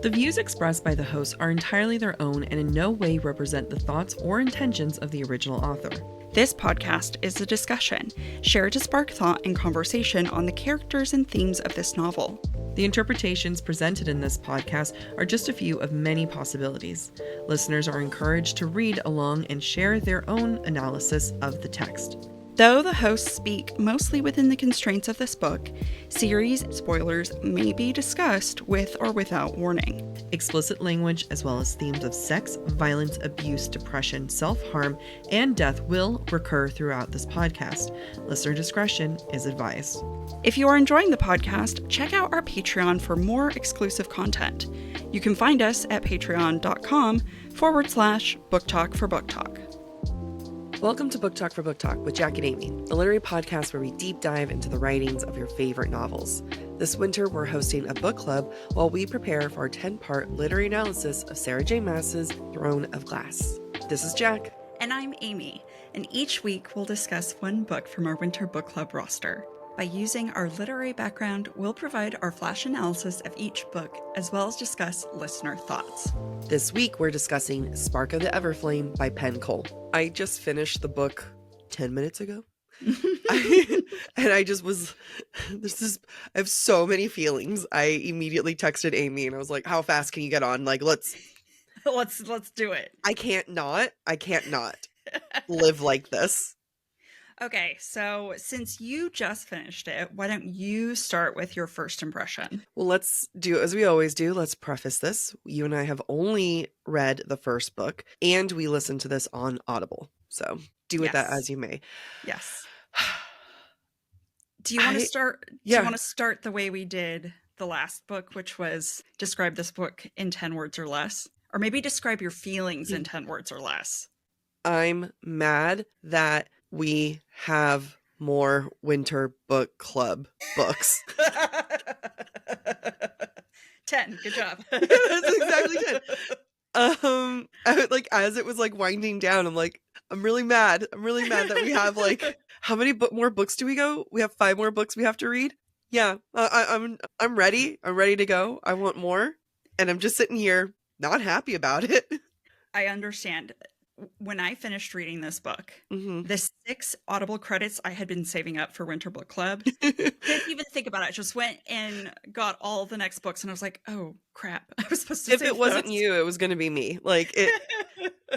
The views expressed by the hosts are entirely their own and in no way represent the thoughts or intentions of the original author. This podcast is a discussion, shared to spark thought and conversation on the characters and themes of this novel. The interpretations presented in this podcast are just a few of many possibilities. Listeners are encouraged to read along and share their own analysis of the text. Though the hosts speak mostly within the constraints of this book, series spoilers may be discussed with or without warning. Explicit language as well as themes of sex, violence, abuse, depression, self-harm, and death will recur throughout this podcast. Listener discretion is advised. If you are enjoying the podcast, check out our Patreon for more exclusive content. You can find us at patreon.com/BookTok for BookTok. Welcome to Book Talk for Book Talk with Jack and Amy, a literary podcast where we deep dive into the writings of your favorite novels. This winter, we're hosting a book club while we prepare for our 10-part literary analysis of Sarah J. Maas's Throne of Glass. This is Jack. And I'm Amy, and each week we'll discuss one book from our winter book club roster. By using our literary background, we'll provide our flash analysis of each book, as well as discuss listener thoughts. This week, we're discussing Spark of the Everflame by Penn Cole. I just finished the book 10 minutes ago. And I just was, I have so many feelings. I immediately texted Amy and I was like, how fast can you get on? Like, let's do it. I can't not live like this. Okay, so since you just finished it, why don't you start with your first impression? Well, let's do as we always do. Let's preface this. You and I have only read the first book, and we listened to this on Audible. So do with that as you may. Yes. Do you want to start? Do you want to start the way we did the last book, which was describe this book in 10 words or less? Or maybe describe your feelings in 10 words or less. I'm mad that we have more winter book club books. 10. Good job. That's exactly 10. As it was like winding down, I'm like, I'm really mad that we have like, how many more books do we go? We have 5 more books we have to read. Yeah, I'm ready. I'm ready to go. I want more. And I'm just sitting here not happy about it. I understand. When I finished reading this book, the 6 Audible credits I had been saving up for Winter Book Club, didn't even think about it. I just went and got all the next books, and I was like, "Oh crap! I was supposed to." If it wasn't you, it was going to be me. Like it.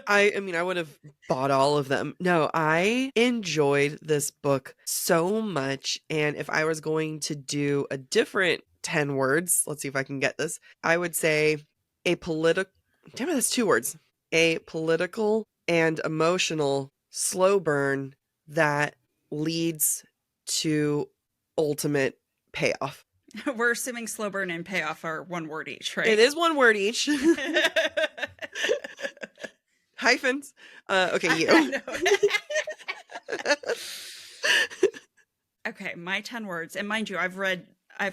I would have bought all of them. No, I enjoyed this book so much, and if I was going to do a different 10 words, let's see if I can get this. I would say a political. Damn it, that's 2 words. A political and emotional slow burn that leads to ultimate payoff. We're assuming slow burn and payoff are 1 word each, right? It is 1 word each. Hyphens. Okay, you. Okay, my 10 words. And mind you, I've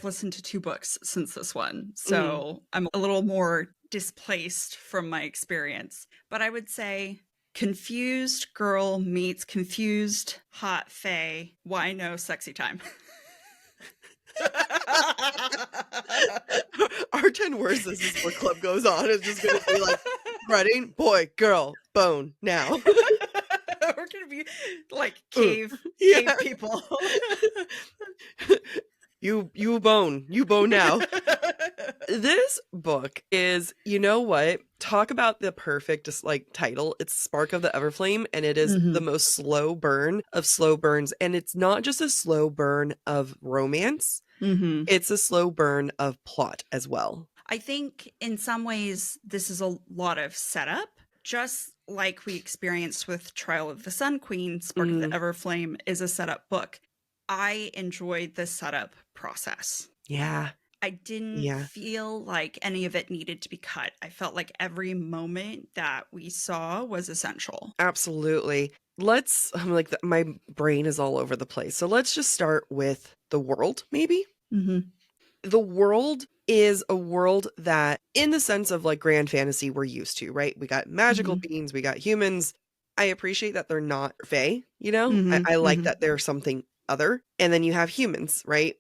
listened to 2 books since this one. So I'm a little more displaced from my experience. But I would say confused girl meets confused hot fae. Why no sexy time? Our 10 words as this book club goes on is just going to be like writing boy, girl, bone now. We're going to be like cave people. You bone now. This book is, you know what? Talk about the perfect title. It's Spark of the Everflame, and it is the most slow burn of slow burns. And it's not just a slow burn of romance. It's a slow burn of plot as well. I think in some ways this is a lot of setup, just like we experienced with Trial of the Sun Queen. Spark of the Everflame is a setup book. I enjoyed the setup process. Yeah. I didn't feel like any of it needed to be cut. I felt like every moment that we saw was essential. Absolutely. My brain is all over the place. So let's just start with the world, maybe. The world is a world that, in the sense of like grand fantasy, we're used to, right? We got magical beings, we got humans. I appreciate that they're not fae, you know? I like that they're something other. And then you have humans, right?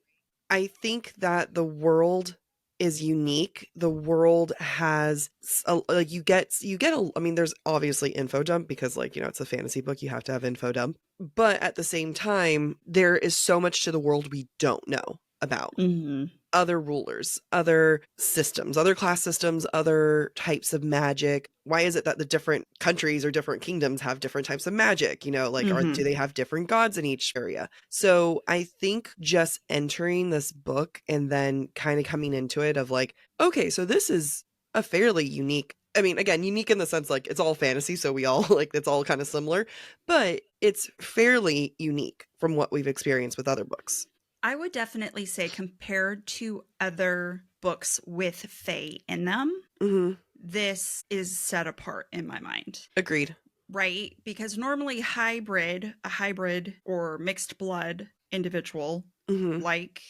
I think that the world is unique. The world has like I mean, there's obviously info dump because like, it's a fantasy book, you have to have info dump. But at the same time, there is so much to the world we don't know about. Mm-hmm. Other rulers, other systems, other class systems, other types of magic. Why is it that the different countries or different kingdoms have different types of magic? Like, Mm-hmm. do they have different gods in each area? So I think just entering this book and then kind of coming into it of like, okay, so this is a fairly unique. I mean, again, unique in the sense like it's all fantasy, so we all like it's all kind of similar, but it's fairly unique from what we've experienced with other books. I would definitely say compared to other books with fae in them, Mm-hmm. this is set apart in my mind. Agreed. Right? Because normally a hybrid or mixed blood individual, Mm-hmm. like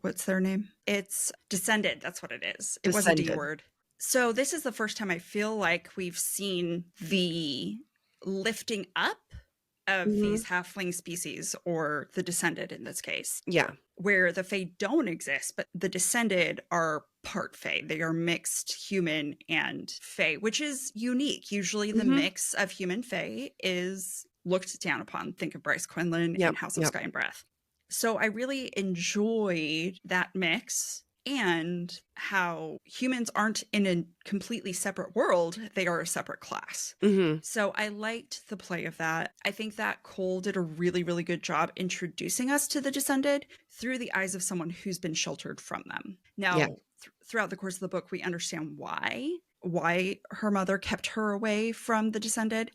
what's their name? It's descended. That's what it is. It was a D Descended. word. So this is the first time I feel like we've seen the lifting up of Mhm. these halfling species, or the descended in this case, Yeah. where the fae don't exist, but the descended are part fae. They are mixed human and fae, which is unique. Usually the Mhm. mix of human fae is looked down upon. Think of Bryce Quinlan in Yep, House of yep. Sky and Breath. So I really enjoyed that mix, and how humans aren't in a completely separate world. They are a separate class. Mhm. So I liked the play of that. I think that Cole did a really, really good job introducing us to the Descended through the eyes of someone who's been sheltered from them. Yeah. Now, throughout the course of the book, we understand why her mother kept her away from the Descended.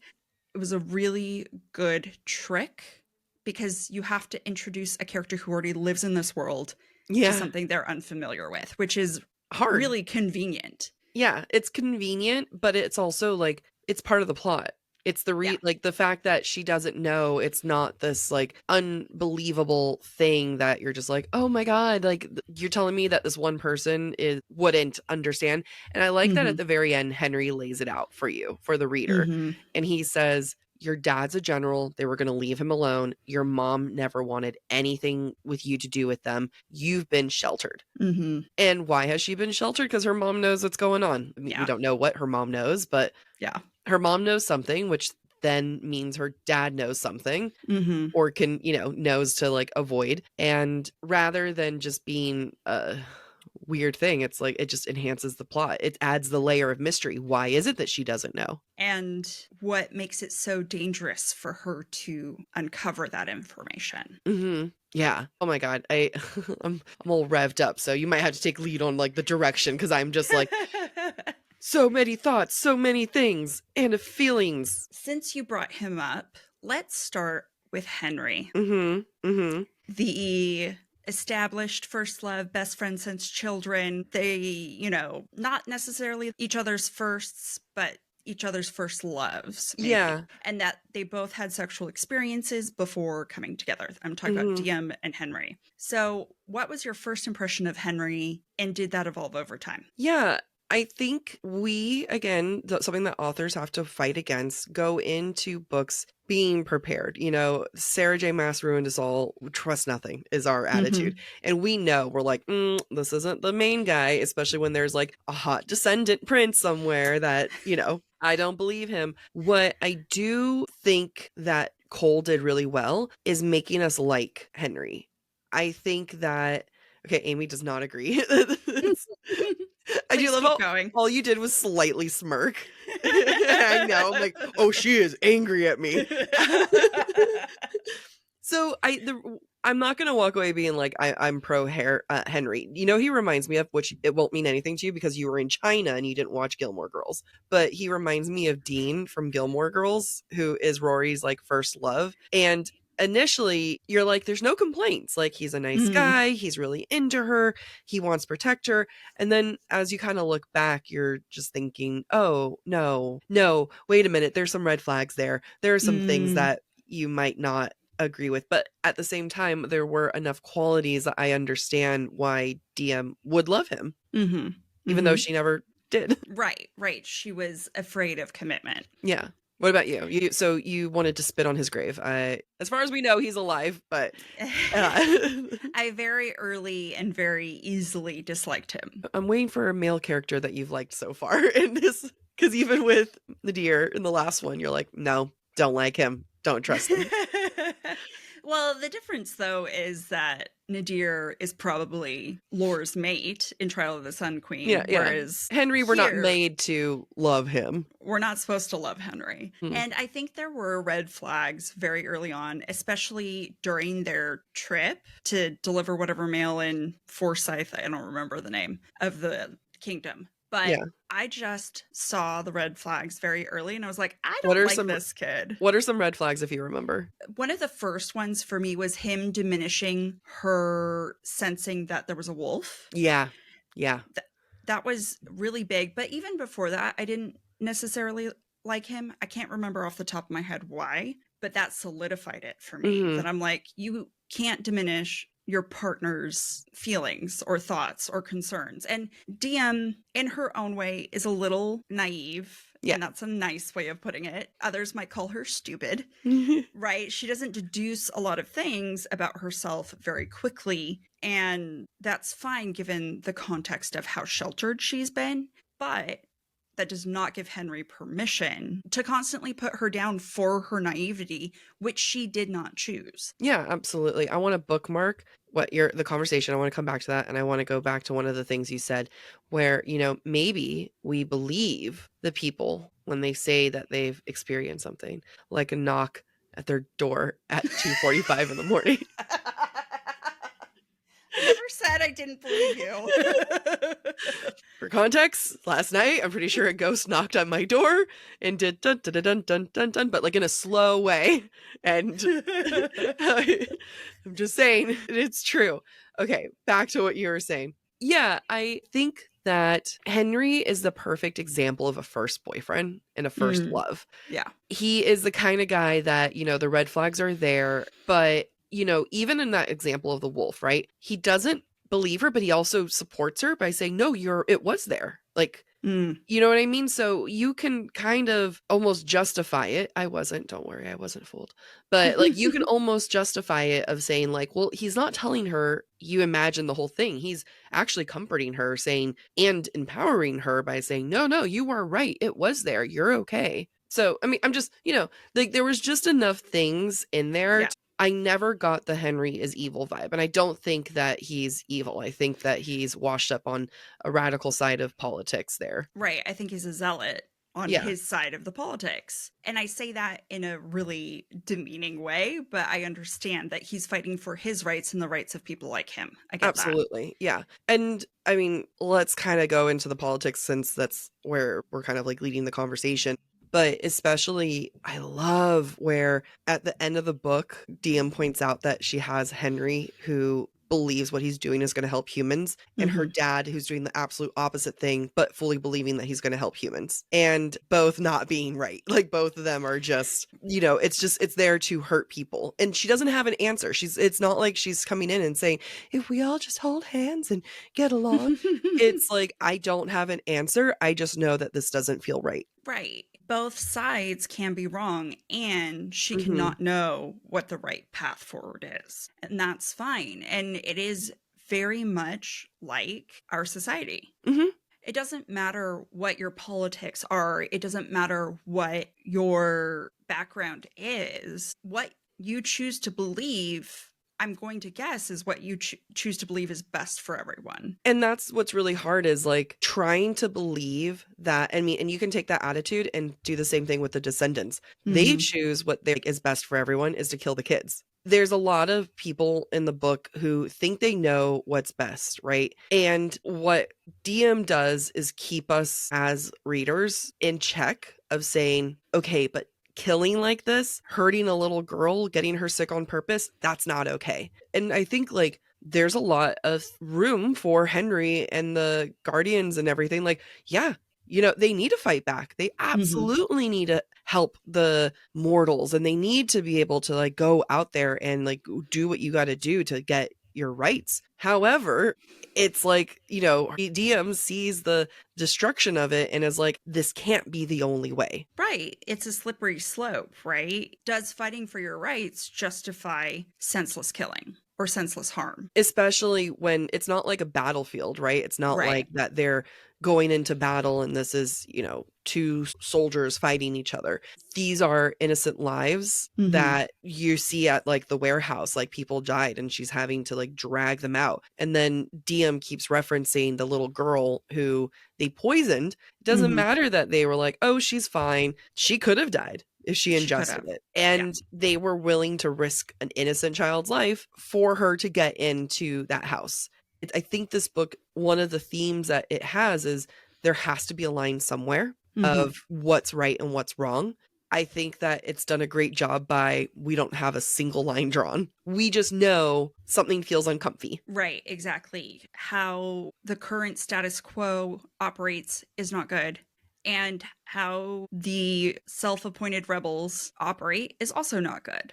It was a really good trick because you have to introduce a character who already lives in this world to Yeah. something they're unfamiliar with, which is Hard. really convenient. Yeah, it's convenient, but it's also like it's part of the plot. It's Yeah. like the fact that she doesn't know, it's not this like unbelievable thing that you're just like, "Oh my god, like you're telling me that this one person is wouldn't understand." And I like that Mm-hmm. at the very end Henry lays it out for you, for the reader. Mm-hmm. And he says, "Your dad's a general. They were going to leave him alone. Your mom never wanted anything with you to do with them. You've been sheltered." Mm-hmm. And why has she been sheltered? Because her mom knows what's going on. I mean, we Yeah. don't know what her mom knows, but Yeah. her mom knows something, which then means her dad knows something Mm-hmm. or can, knows to like avoid. And rather than just being a weird thing, it's like it just enhances the plot. It adds the layer of mystery. Why is it that she doesn't know? And what makes it so dangerous for her to uncover that information? Mm-hmm. Yeah. Oh my God. I'm all revved up. So you might have to take lead on like the direction because I'm just like so many thoughts, so many things, and feelings. Since you brought him up, let's start with Henry. Mhm. Mhm. The established first love, best friend since children. They, not necessarily each other's firsts, but each other's first loves, maybe. Yeah. And that they both had sexual experiences before coming together. I'm talking about Mhm. Diem and Henry. So, what was your first impression of Henry, and did that evolve over time? Yeah. I think we, again, something that authors have to fight against, go into books being prepared. Sarah J. Maas ruined us all. Trust nothing is our Mm-hmm. attitude. And we know we're like, this isn't the main guy, especially when there's like a hot descendant prince somewhere that, I don't believe him. What I do think that Cole did really well is making us like Henry. I think that, okay, Amy does not agree. I do Please love keep how going. all you did was slightly smirk. I know. I'm like, oh, she is angry at me. So I'm not gonna walk away being like I'm pro Henry. He reminds me of, which it won't mean anything to you because you were in China and you didn't watch Gilmore Girls. But he reminds me of Dean from Gilmore Girls, who is Rory's like first love. And initially you're like, there's no complaints. Like he's a nice Mm-hmm. guy, he's really into her, he wants to protect her. And then as you kind of look back, you're just thinking, oh no, wait a minute, there's some red flags there. There are some things Mm-hmm. that you might not agree with, but at the same time there were enough qualities that I understand why DM would love him, Mm-hmm. even though Mm-hmm. she never did. Right. She was afraid of commitment. Yeah. What about you? So you wanted to spit on his grave. As far as we know, he's alive, but uh, I very early and very easily disliked him. I'm waiting for a male character that you've liked so far in this, because even with Nadir in the last one, you're like, no, don't like him, don't trust him. Well, the difference though is that Nadir is probably Lore's mate in Trial of the Sun Yeah, Queen, yeah. whereas Henry, we're not here made to love him. we're not supposed to love Henry. Hmm. And I think there were red flags very early on, especially during their trip to deliver whatever mail in Forsyth, I don't remember the name of the kingdom. But Yeah. I just saw the red flags very early and I was like, I What don't are like some this kid. What are some red flags if you remember? One of the first ones for me was him diminishing her sensing that there was a wolf. Yeah. Yeah. That was really big. But even before that, I didn't necessarily like him. I can't remember off the top of my head why, but that solidified it for me. Hmm. That I'm like, you can't diminish your partner's feelings or thoughts or concerns. And DM, in her own way, is a little naive. Yeah. And that's a nice way of putting it. Others might call her stupid, right? She doesn't deduce a lot of things about herself very quickly. And that's fine given the context of how sheltered she's been. But that does not give Henry permission to constantly put her down for her naivety, which she did not choose. Yeah, absolutely. I want to bookmark the conversation. I want to come back to that, and I want to go back to one of the things you said where, maybe we believe the people when they say that they've experienced something, like a knock at their door at 2:45 in the morning. I never said I didn't believe you. For context, last night, I'm pretty sure a ghost knocked on my door and did dun dun dun dun dun dun, dun but like in a slow way. And I'm just saying, it's true. Okay, back to what you were saying. Yeah, I think that Henry is the perfect example of a first boyfriend and a first love. Yeah. He is the kind of guy that, the red flags are there, but even in that example of the wolf, right? He doesn't believe her, but he also supports her by saying, no, it was there. Like, you know what I mean? So you can kind of almost justify it. Don't worry, I wasn't fooled. But like, you can almost justify it of saying like, well, he's not telling her you imagine the whole thing. He's actually comforting her, saying, and empowering her by saying, no, you are right. It was there. You're okay. So, I mean, I'm just, like there was just enough things in there. Yeah. I never got the Henry is evil vibe. And I don't think that he's evil. I think that he's washed up on a radical side of politics there. Right. I think he's a zealot on his side of the politics. And I say that in a really demeaning way, but I understand that he's fighting for his rights and the rights of people like him. I get Absolutely. That. Yeah. And I mean, let's kind of go into the politics since that's where we're kind of like leading the conversation. But especially, I love where at the end of the book, DM points out that she has Henry who believes what he's doing is going to help humans, and her dad who's doing the absolute opposite thing, but fully believing that he's going to help humans, and both not being right. Like both of them are just, it's there to hurt people. And she doesn't have an answer. It's not like she's coming in and saying, if we all just hold hands and get along. It's like, I don't have an answer. I just know that this doesn't feel right. Right. Both sides can be wrong, and she cannot know what the right path forward is. And that's fine. And it is very much like our society. It doesn't matter what your politics are. It doesn't matter what your background is. What you choose to believe, I'm going to guess, is what you choose to believe is best for everyone. And that's what's really hard is like trying to believe that. I mean, and you can take that attitude and do the same thing with the descendants. They choose what is best for everyone is to kill the kids. There's a lot of people in the book who think they know what's best, right? And what DM does is keep us as readers in check of saying, okay, but killing like this, hurting a little girl, getting her sick on purpose, that's not okay. And I think like there's a lot of room for Henry and the Guardians and everything. Like, yeah, they need to fight back. They absolutely need to help the mortals, and they need to be able to like go out there and like do what you got to do to get your rights. However, it's like, DM sees the destruction of it and is like, this can't be the only way. Right. It's a slippery slope, right? Does fighting for your rights justify senseless killing or senseless harm? Especially when it's not like a battlefield, right? It's not Right. like that they're going into battle and this is, two soldiers fighting each other. These are innocent lives Mm-hmm. that you see at like the warehouse, like people died and she's having to like drag them out. And then DM keeps referencing the little girl who they poisoned. It doesn't Mm-hmm. matter that they were like, oh, she's fine. She could have died if she She could ingested have. it. Yeah. And they were willing to risk an innocent child's life for her to get into that house. I think this book, one of the themes that it has is there has to be a line somewhere Mm-hmm. of what's right and what's wrong. I think that it's done a great job by we don't have a single line drawn. We just know something feels uncomfy. Right, exactly. How the current status quo operates is not good. And how the self appointed rebels operate is also not good.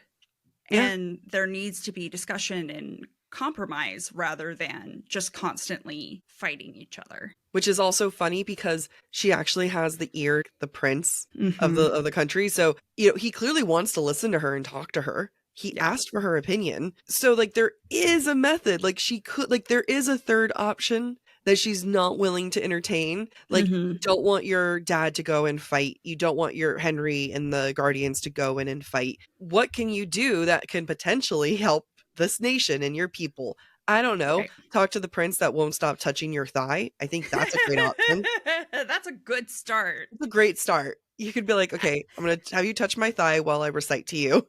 Yeah. And there needs to be discussion and compromise rather than just constantly fighting each other. Which is also funny because she actually has the ear, the prince of Mm-hmm. the country. So, he clearly wants to listen to her and talk to her. He Yeah. asked for her opinion. So like there is a method. Like she could like there is a third option that she's not willing to entertain. Like Mm-hmm. you don't want your dad to go and fight. You don't want your Henry and the Guardians to go in and fight. What can you do that can potentially help this nation and your people? I don't know. Right. Talk to the prince that won't stop touching your thigh. I think that's a great option. That's a good start. It's a great start. You could be like, okay, I'm going to have you touch my thigh while I recite to you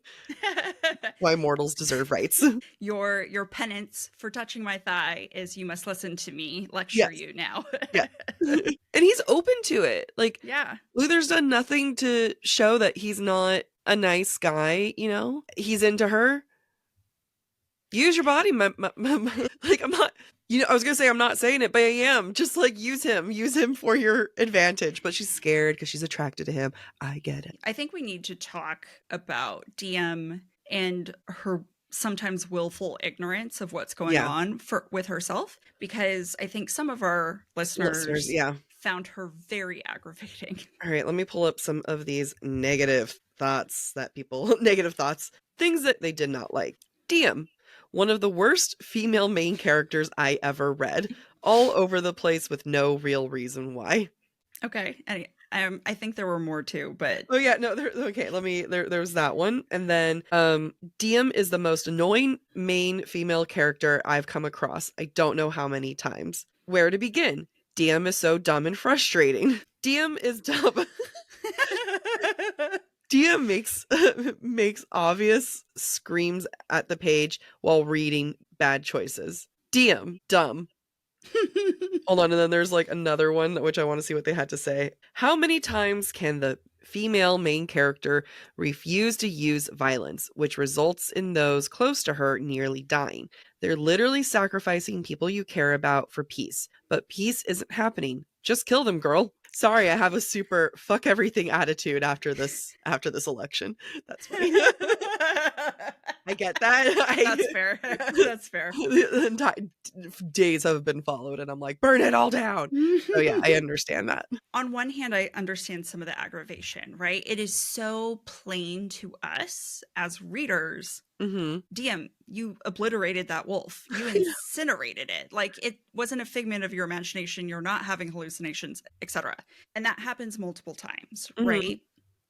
why mortals deserve rights. Your penance for touching my thigh is you must listen to me lecture Yes. you now. Yeah. And he's open to it. Like, Yeah. Luther's done nothing to show that he's not a nice guy, He's into her. Use your body. Like, I'm not, I was going to say I'm not saying it, but I am. Just like use him for your advantage. But she's scared because she's attracted to him. I get it. I think we need to talk about DM and her sometimes willful ignorance of what's going Yeah. on with herself, because I think some of our Listeners, listeners yeah. found her very aggravating. All right, let me pull up some of these negative thoughts that people, negative thoughts, things that they did not like. DM, one of the worst female main characters I ever read, all over the place with no real reason why. Okay. I think there were more too, but Oh yeah, no, okay, there's that one. And then DM is the most annoying main female character I've come across. I don't know how many times. Where to begin? DM is so dumb and frustrating. DM is dumb. DM makes obvious screams at the page while reading bad choices. DM dumb. Hold on, and then there's like another one which I want to see what they had to say. How many times can the female main character refuse to use violence, which results in those close to her nearly dying? They're literally sacrificing people you care about for peace, but peace isn't happening. Just kill them, girl. Sorry, I have a super fuck everything attitude after this election. That's funny. I get that. That's fair. That's fair. The entire days have been followed, and I'm like, burn it all down. So yeah, I understand that. On one hand, I understand some of the aggravation, right? It is so plain to us as readers. Mm-hmm. DM, you obliterated that wolf. You incinerated it. Like it wasn't a figment of your imagination. You're not having hallucinations, etc. And that happens multiple times, Mm-hmm. right?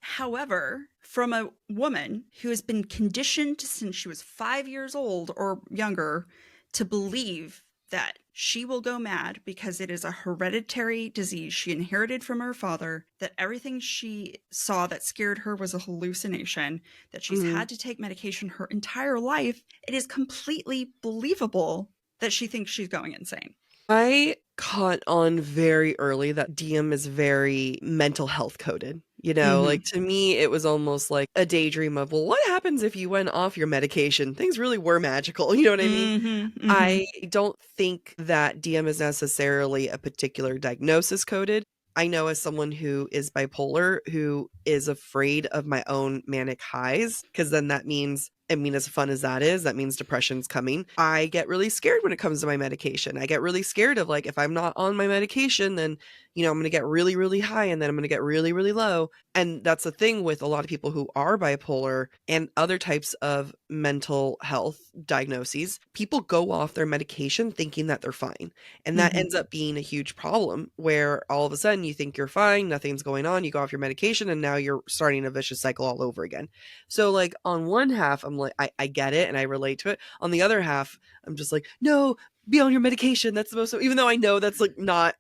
However, from a woman who has been conditioned since she was 5 years old or younger to believe that she will go mad because it is a hereditary disease she inherited from her father, that everything she saw that scared her was a hallucination, that she's had to take medication her entire life, it is completely believable that she thinks she's going insane. I caught on very early that DM is very mental health coded. Like to me, it was almost like a daydream of, well, what happens if you went off your medication? Things really were magical. You know what I mean? I don't think that DM is necessarily a particular diagnosis coded. I know as someone who is bipolar, who is afraid of my own manic highs, because then that means I mean, as fun as that is, that means depression's coming. I get really scared when it comes to my medication. I get really scared of like, if I'm not on my medication, then, I'm going to get really, really high and then I'm going to get really, really low. And that's the thing with a lot of people who are bipolar and other types of mental health diagnoses. People go off their medication thinking that they're fine. And that Mhm. ends up being a huge problem where all of a sudden you think you're fine, nothing's going on, you go off your medication, and now you're starting a vicious cycle all over again. So, like, on one half, I'm like, I get it and I relate to it. On the other half, I'm just like, no, be on your medication. That's the most, even though I know that's like not,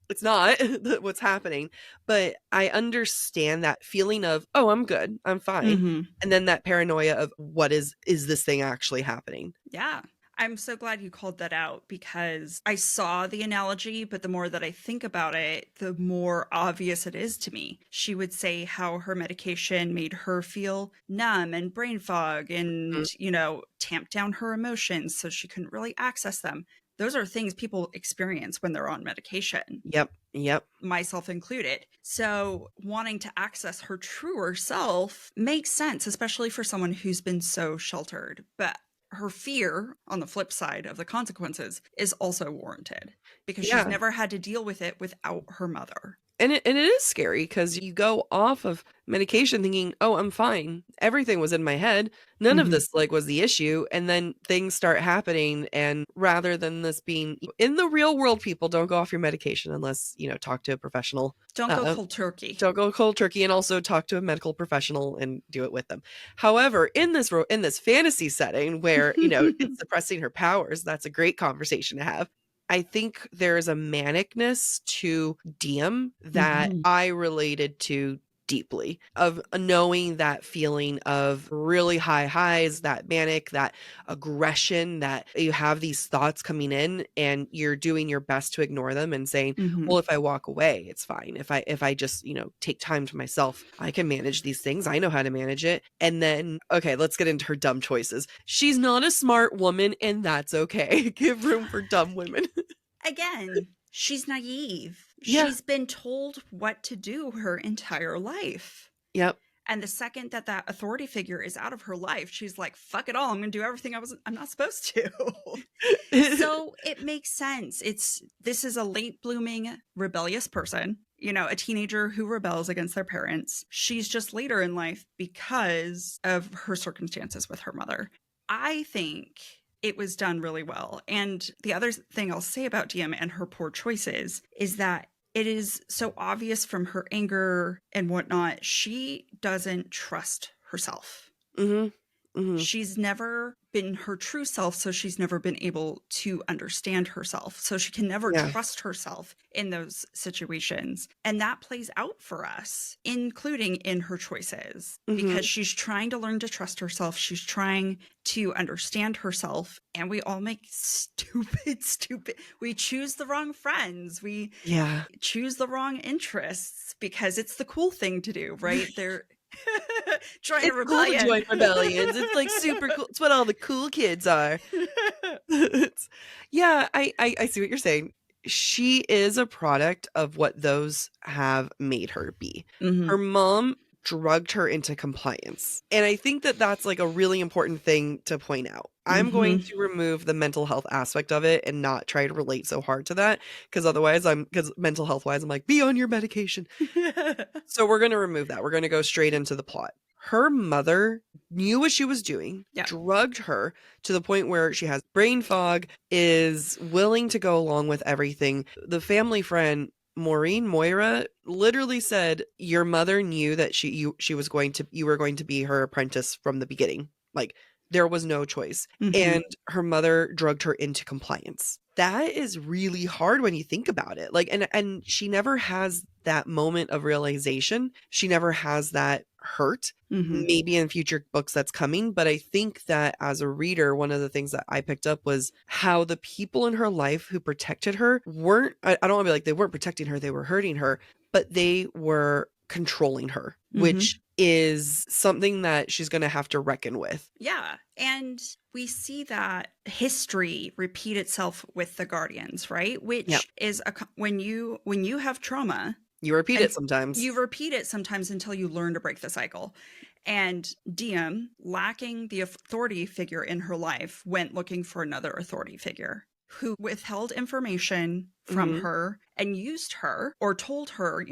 it's not what's happening, but I understand that feeling of, oh, I'm good, I'm fine. Mhm. And then that paranoia of what is this thing actually happening? Yeah. I'm so glad you called that out because I saw the analogy, but the more that I think about it, the more obvious it is to me. She would say how her medication made her feel numb and brain fog Mhm. and, tamp down her emotions so she couldn't really access them. Those are things people experience when they're on medication, Yep. Yep. myself included. So, wanting to access her truer self makes sense, especially for someone who's been so sheltered. But her fear, on the flip side of the consequences, is also warranted because she's Yeah. never had to deal with it without her mother. And it is scary because you go off of medication thinking, "Oh, I'm fine. Everything was in my head. None of Mhm. this, like, was the issue," and then things start happening, and rather than this being in the real world, people don't go off your medication unless, talk to a professional. Don't go Uh, cold turkey. don't go cold turkey and also talk to a medical professional and do it with them. However, in this fantasy setting where, it's suppressing her powers, that's a great conversation to have. I think there's a manicness to Diem that Mhm. I related to deeply, of knowing that feeling of really high highs, that manic, that aggression, that you have these thoughts coming in and you're doing your best to ignore them and saying, Mhm. well, if I walk away, it's fine. If I just, take time to myself, I can manage these things. I know how to manage it. And then, okay, let's get into her dumb choices. She's not a smart woman, and that's okay. Give room for dumb women. Again, she's naive. Yeah. She's been told what to do her entire life. Yep. And the second that that authority figure is out of her life, she's like, fuck it all. I'm going to do everything I'm not supposed to. So it makes sense. This is a late blooming rebellious person, a teenager who rebels against their parents. She's just later in life because of her circumstances with her mother. I think it was done really well. And the other thing I'll say about Diem and her poor choices is that it is so obvious from her anger and whatnot, she doesn't trust herself. Mhm. Mhm. She's never been her true self, so she's never been able to understand herself. So she can never Yeah. trust herself in those situations. And that plays out for us, including in her choices, because Mhm. she's trying to learn to trust herself. She's trying to understand herself. And we all make stupid. We choose the wrong friends. We Yeah. choose the wrong interests because it's the cool thing to do, right? They're join a It's cool to rebellion. join rebellions. It's, like, super cool. It's what all the cool kids are. It's yeah, I see what you're saying. She is a product of what those have made her be. Her Mhm. mom drugged her into compliance, and I think that that's, like, a really important thing to point out. I'm going Mhm. to remove the mental health aspect of it and not try to relate so hard to that, because otherwise 'cause mental health-wise, I'm like, "Be on your medication." So we're gonna remove that. We're gonna go straight into the plot. Her mother knew what she was doing, Yeah. drugged her to the point where she has brain fog, is willing to go along with everything. The family friend, Maureen Moira, literally said, "Your mother knew that you were going to be her apprentice from the beginning. Like, there was no choice." Mhm. And her mother drugged her into compliance. That is really hard when you think about it. Like, and she never has that moment of realization. She never has that hurt. Mhm. Maybe in future books that's coming, but I think that as a reader, one of the things that I picked up was how the people in her life who protected her weren't, I don't want to be like they weren't protecting her, they were hurting her, but they were controlling her, Mhm. which is something that she's going to have to reckon with. Yeah, and we see that history repeat itself with the guardians, right? Yeah. Which is when you have trauma You repeat and it sometimes. you repeat it sometimes until you learn to break the cycle. And Diem, lacking the authority figure in her life, went looking for another authority figure who withheld information from Mhm. her and used her or told her,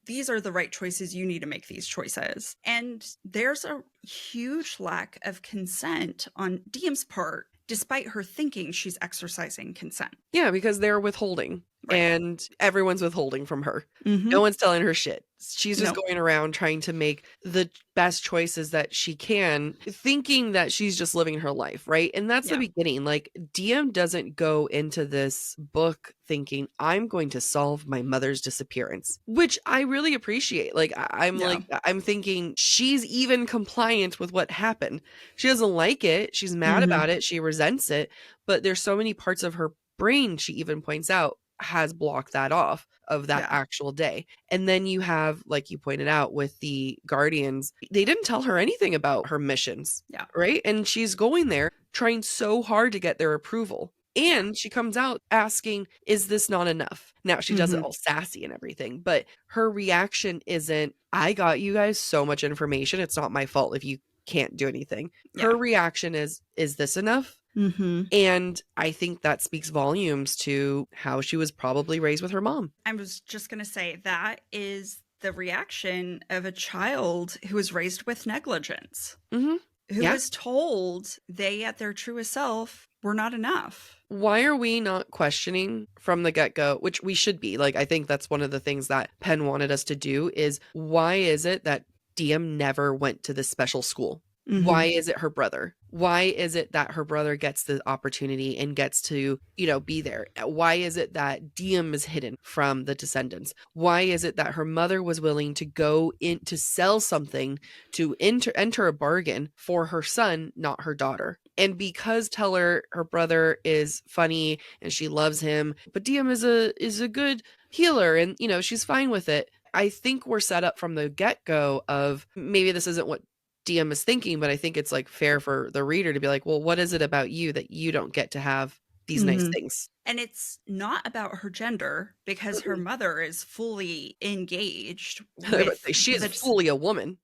these are the right choices. You need to make these choices. And there's a huge lack of consent on Diem's part, despite her thinking she's exercising consent. Yeah, because they're withholding, Right. and everyone's withholding from her. Mm-hmm. No one's telling her shit. She's just Nope. going around trying to make the best choices that she can, thinking that she's just living her life, right? And that's the Yeah. beginning. Like, Diem doesn't go into this book thinking, I'm going to solve my mother's disappearance, which I really appreciate. Like, Yeah. I'm thinking she's even compliant with what happened. She doesn't like it. She's mad Mm-hmm. about it. She resents it. But there's so many parts of her brain, she even points out, has blocked that off of that Yeah. actual day. And then you have, like you pointed out, with the Guardians, they didn't tell her anything about her missions, Yeah. right? And she's going there trying so hard to get their approval. Yeah. And she comes out asking, is this not enough? Now, she does it Mm-hmm. all sassy and everything, but her reaction isn't, I got you guys so much information. It's not my fault if you can't do anything. Her Yeah. reaction is this enough? Mm-hmm. And I think that speaks volumes to how she was probably raised with her mom. I was just going to say that is the reaction of a child who was raised with negligence, Mhm. who Yeah. was told they, at their truest self, were not enough. Why are we not questioning from the get-go, which we should be? Like, I think that's one of the things that Penn wanted us to do is, why is it that Diem never went to this special school? Mm-hmm. Why is it her brother? Why is it that her brother gets the opportunity and gets to, be there? Why is it that Diem is hidden from the descendants? Why is it that her mother was willing to go in to sell something to enter a bargain for her son, not her daughter? And because Teller, her brother, is funny and she loves him, but Diem is a good healer and she's fine with it. I think we're set up from the get-go of, maybe this isn't what Diem is thinking, but I think it's like fair for the reader to be like, well, what is it about you that you don't get to have these nice Mm-hmm. things? And it's not about her gender, because her Mm-mm. mother is fully engaged I would with say she is the fully a woman.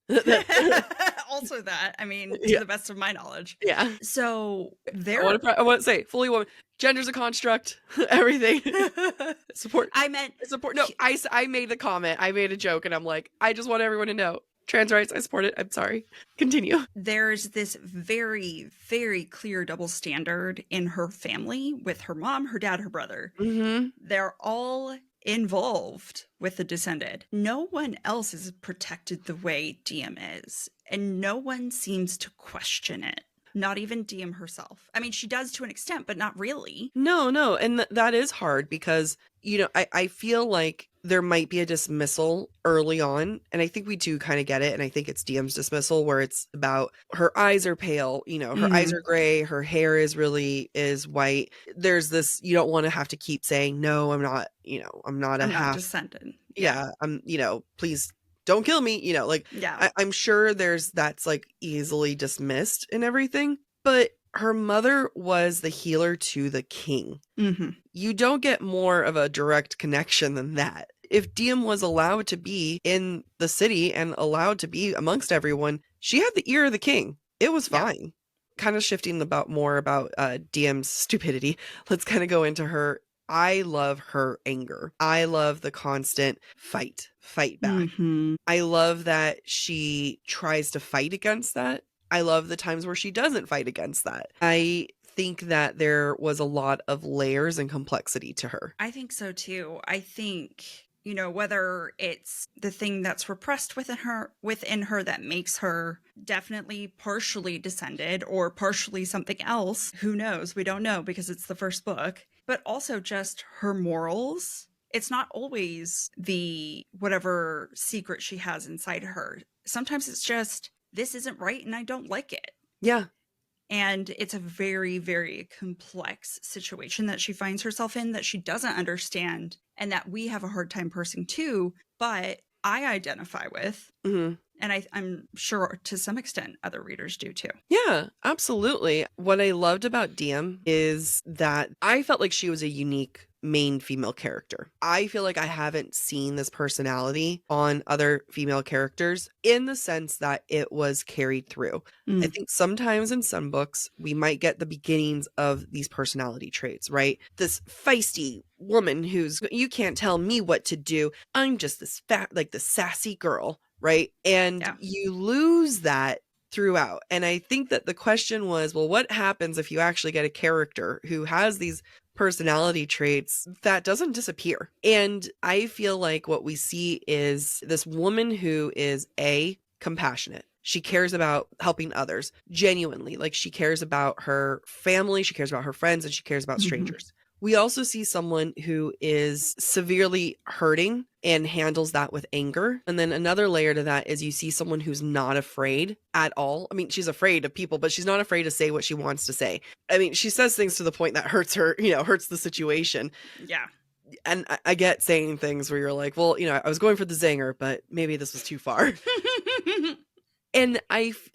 also that, I mean, to Yeah, the best of my knowledge. yeah. So I want to say fully woman. Gender's a construct. Everything. Support. I meant Support. No, I made the comment. I made a joke, and I'm like, I just want everyone to know. Trans rights, I support it. I'm sorry. Continue. there's this very, very clear double standard in her family with her mom, her dad, her brother. Mm-hmm. They're all involved with the descended. No one else is protected the way Diem is, and no one seems to question it. Not even Diem herself. I mean, she does to an extent, but not really. No. And that is hard because, I feel like there might be a dismissal early on. And I think we do kind of get it. And I think it's Diem's dismissal where it's about her eyes are pale, her eyes Mm-hmm. are gray, her hair is white. There's this, you don't want to have to keep saying, no, I'm not, I'm not a I'm not half. descended. Yeah. I'm, please don't kill me. Yeah. I'm sure that's like easily dismissed and everything, but her mother was the healer to the king. Mm-hmm. You don't get more of a direct connection than that. If Diem was allowed to be in the city and allowed to be amongst everyone, she had the ear of the king. It was Yeah. fine. Kind of shifting more about Diem's stupidity. Let's kind of go into her. I love her anger. I love the constant fight back. Mm-hmm. I love that she tries to fight against that. I love the times where she doesn't fight against that. I think that there was a lot of layers and complexity to her. I think so too. I think, whether it's the thing that's repressed within her that makes her definitely partially descended or partially something else, who knows? We don't know because it's the first book, but also just her morals. It's not always the whatever secret she has inside her. Sometimes it's just, this isn't right and I don't like it. Yeah. And it's a very, very complex situation that she finds herself in that she doesn't understand and that we have a hard time parsing too, but I identify with. Mm-hmm. And I'm sure to some extent other readers do too. Yeah, absolutely. What I loved about Diem is that I felt like she was a unique main female character. I feel like I haven't seen this personality on other female characters in the sense that it was carried through. I Mm, think sometimes in some books, we might get the beginnings of these personality traits, right? This feisty woman who's, you can't tell me what to do. I'm just this fat, like the sassy girl, right? And yeah. you lose that throughout. And I think that the question was, well, what happens if you actually get a character who has these personality traits that doesn't disappear? And I feel like what we see is this woman who is compassionate. She cares about helping others genuinely. Like she cares about her family, she cares about her friends, and she cares about Mhm. strangers. We also see someone who is severely hurting and handles that with anger. And then another layer to that is you see someone who's not afraid at all. I mean, she's afraid of people, but she's not afraid to say what she wants to say. I mean, she says things to the point that hurts her, hurts the situation. Yeah. And I get saying things where you're like, well, I was going for the zinger, but maybe this was too far. And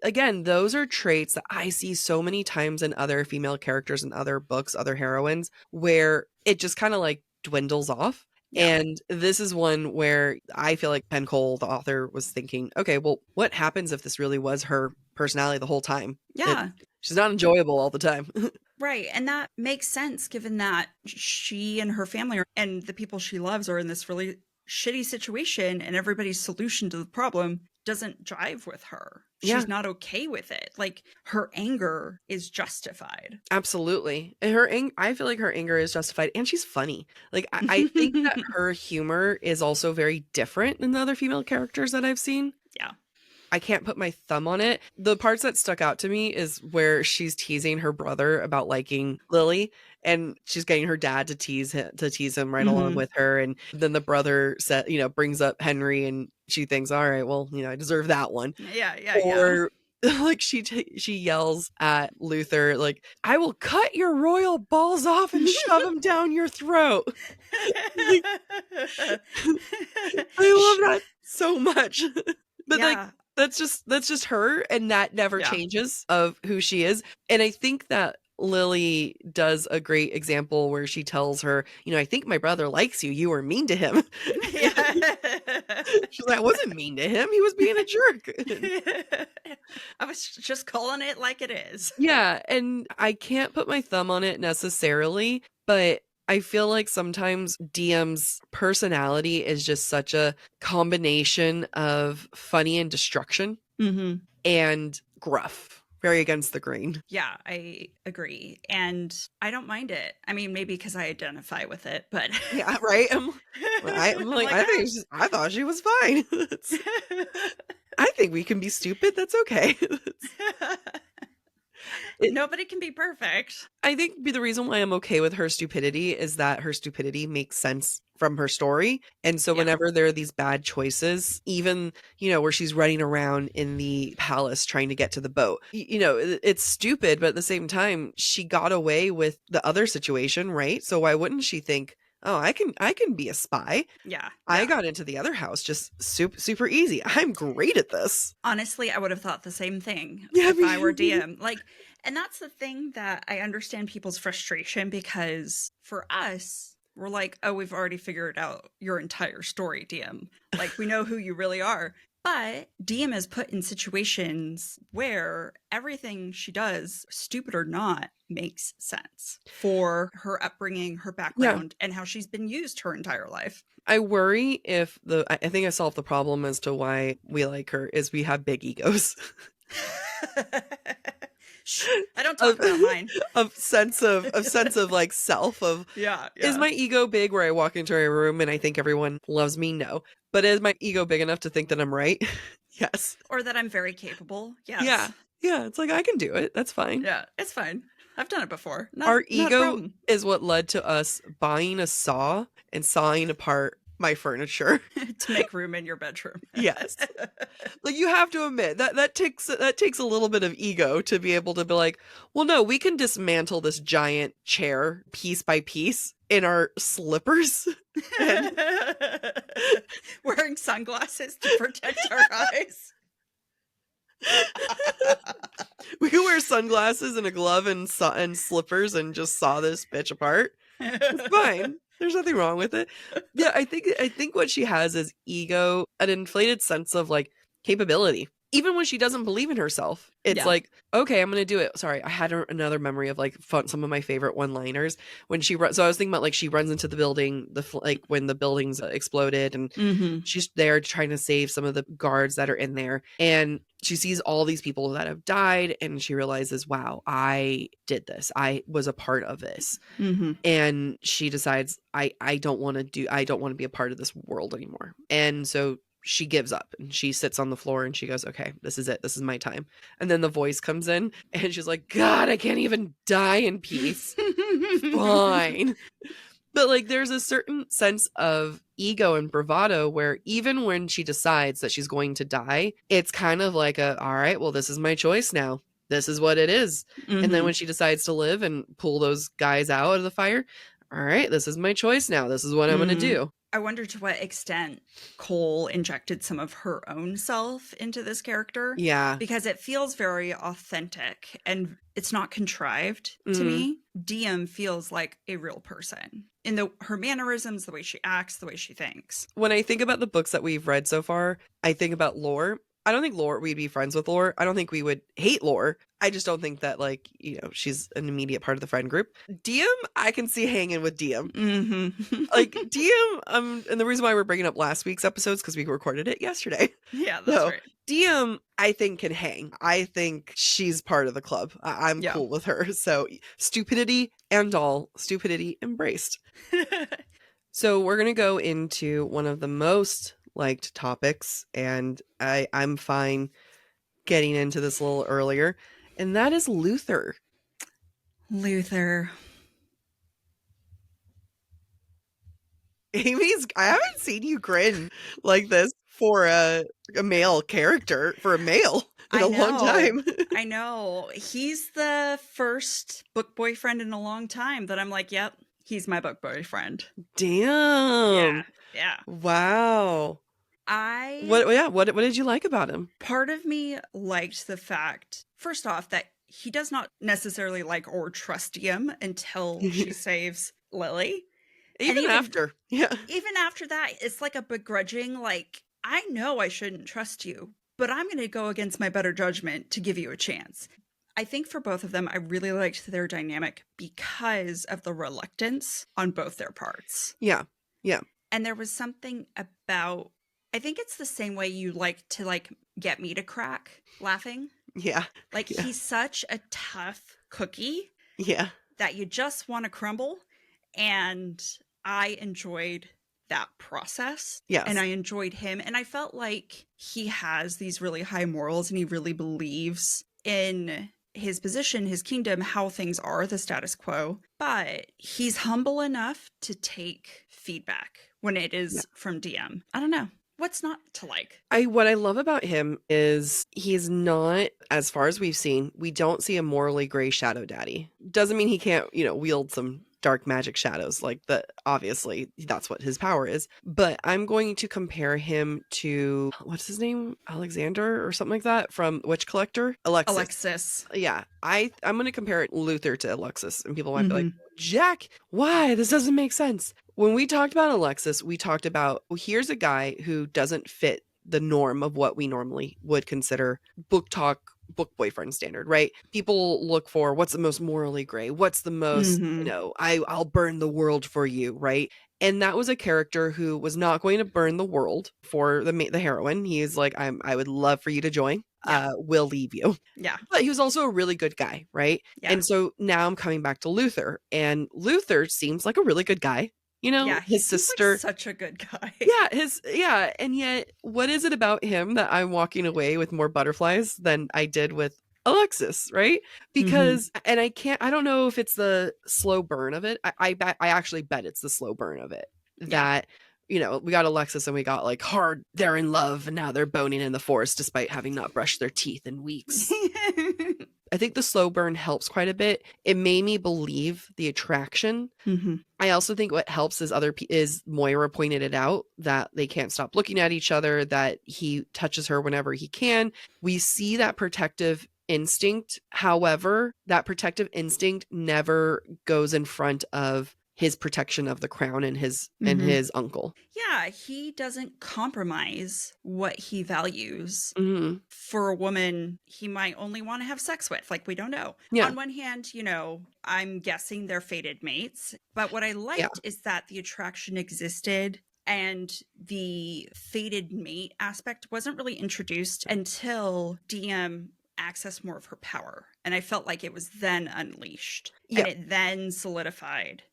again, those are traits that I see so many times in other female characters and other books, other heroines, where it just kind of like dwindles off. Yeah. And this is one where I feel like Penn Cole, the author, was thinking, okay, well, what happens if this really was her personality the whole time? Yeah. She's not enjoyable all the time. Right. And that makes sense given that she and her family and the people she loves are in this really shitty situation, and everybody's solution to the problem doesn't jive with her. Yeah. She's not okay with it. Like her anger is justified. Absolutely. And I feel like her anger is justified, and she's funny. Like I think that her humor is also very different than the other female characters that I've seen. Yeah. I can't put my thumb on it. The parts that stuck out to me is where she's teasing her brother about liking Lily, and she's getting her dad to tease him right along with her. And then the brother brings up Henry, and she thinks, all right, well, I deserve that one. Yeah. Or like she yells at Luther, like, I will cut your royal balls off and shove them down your throat. Like, I love that so much. But like, Yeah. that's just her, and that never Yeah. changes of who she is. And I think that Lily does a great example where she tells her, I think my brother likes you. You were mean to him. Yeah. She's like, I wasn't mean to him. He was being a jerk. I was just calling it like it is. Yeah, and I can't put my thumb on it necessarily, but I feel like sometimes DM's personality is just such a combination of funny and destruction and gruff, very against the grain. Yeah, I agree. And I don't mind it. I mean, maybe because I identify with it, but Yeah, right? I'm like, I thought she was fine. I think we can be stupid. That's okay. Nobody can be perfect. I think the reason why I'm okay with her stupidity is that her stupidity makes sense from her story. And so whenever there are these bad choices, even, where she's running around in the palace trying to get to the boat, it's stupid, but at the same time, she got away with the other situation, right? So why wouldn't she think, oh, I can be a spy. Yeah. I got into the other house just super easy. I'm great at this. Honestly, I would have thought the same thing Yeah, if I were DM. And that's the thing that I understand people's frustration, because for us, we're like, oh, we've already figured out your entire story, DM. Like, we know who you really are. But DM is put in situations where everything she does, stupid or not, makes sense for her upbringing, her background, and how she's been used her entire life. I worry if I think I solved the problem as to why we like her is we have big egos. Shh, I don't talk about mine. Of sense of like self of yeah. Is my ego big where I walk into a room and I think everyone loves me? No. But is my ego big enough to think that I'm right? Yes. Or that I'm very capable? Yes. Yeah. Yeah. It's like, I can do it. That's fine. Yeah, it's fine. I've done it before. Our ego is what led to us buying a saw and sawing apart my furniture to make room in your bedroom. Yes. Like, you have to admit that takes a little bit of ego to be able to be like, well, no, we can dismantle this giant chair piece by piece in our slippers. Wearing sunglasses to protect our eyes. We can wear sunglasses and a glove and slippers and just saw this bitch apart. It's fine. There's nothing wrong with it. Yeah, I think what she has is ego, an inflated sense of like capability. Even when she doesn't believe in herself, it's Yeah. like, okay, I'm gonna do it. Sorry, I had another memory of like some of my favorite one-liners when she runs. So I was thinking about like she runs into the building, like when the buildings exploded, and Mm-hmm. she's there trying to save some of the guards that are in there, and she sees all these people that have died, and she realizes, wow, I did this. I was a part of this. Mm-hmm. And she decides, I don't want to be a part of this world anymore. And so she gives up and she sits on the floor and she goes, okay, this is it. This is my time. And then the voice comes in and she's like, God, I can't even die in peace. Fine. But like there's a certain sense of ego and bravado where even when she decides that she's going to die, it's kind of like all right, well, this is my choice now. This is what it is. And then Mm-hmm. when she decides to live and pull those guys out of the fire, all right, this is my choice now. This is what I'm going to Mm-hmm. do. I wonder to what extent Cole injected some of her own self into this character, Yeah. because it feels very authentic and it's not contrived to Mm. me. Diem feels like a real person in her mannerisms, the way she acts, the way she thinks. When I think about the books that we've read so far, I think about Lore. I don't think Lore we'd be friends with Lore. I don't think we would hate Lore. I just don't think that like, she's an immediate part of the friend group. Diem, I can see hanging with Diem. Mm-hmm. Like Diem, and the reason why we're bringing up last week's episodes because we recorded it yesterday. Yeah, that's So right. Diem, I think can hang. I think she's part of the club. I'm Yeah. cool with her. So stupidity and all, stupidity embraced. So we're gonna go into one of the most liked topics, and I'm fine getting into this a little earlier, and that is Luther. Luther. I haven't seen you grin like this for a male character, for a male in a long time. I know. He's the first book boyfriend in a long time that I'm like, yep, he's my book boyfriend. Damn. Yeah. Wow. What did you like about him? Part of me liked the fact, first off, that he does not necessarily like or trust Diem until she saves Lily. Even after. Yeah. Even after that, it's like a begrudging, like, I know I shouldn't trust you, but I'm going to go against my better judgment to give you a chance. I think for both of them, I really liked their dynamic because of the reluctance on both their parts. Yeah. Yeah. And there was something about, I think it's the same way you like to like get me to crack laughing. Yeah. Like Yeah. he's such a tough cookie. Yeah. That you just want to crumble. And I enjoyed that process. Yes. And I enjoyed him. And I felt like he has these really high morals and he really believes in his position, his kingdom, how things are, the status quo. But he's humble enough to take feedback when it is from Diem. I don't know. What's not to like? What I love about him is he's not, as far as we've seen, we don't see a morally gray shadow daddy. Doesn't mean he can't, wield some dark magic shadows like that. Obviously, that's what his power is. But I'm going to compare him to, what's his name? Alexander or something like that from Witch Collector? Alexis. Yeah. I'm going to compare Luther to Alexis, and people might be like, Jack, why? This doesn't make sense. When we talked about Alexis, we talked about, well, here's a guy who doesn't fit the norm of what we normally would consider BookTok book boyfriend standard, right? People look for what's the most morally gray, what's the most, I'll burn the world for you, right? And that was a character who was not going to burn the world for the heroine. He's like, I would love for you to join. We'll leave you. Yeah. But he was also a really good guy, right? Yeah. And so now I'm coming back to Luther, and Luther seems like a really good guy. His sister, like such a good guy. And yet, what is it about him that I'm walking away with more butterflies than I did with Alexis, right? Because, and I don't know if it's the slow burn of it. I actually bet it's the slow burn of it that, we got Alexis and we got like hard, they're in love and now they're boning in the forest despite having not brushed their teeth in weeks. I think the slow burn helps quite a bit. It made me believe the attraction. I also think what helps is Moira pointed it out that they can't stop looking at each other, that he touches her whenever he can. We see that protective instinct. However, that protective instinct never goes in front of his protection of the crown and his uncle. Yeah, he doesn't compromise what he values Mhm. for a woman he might only want to have sex with. Like, we don't know. Yeah. On one hand, I'm guessing they're fated mates. But what I Yeah. liked is that the attraction existed and the fated mate aspect wasn't really introduced until DM accessed more of her power. And I felt like it was then unleashed Yeah. and it then solidified.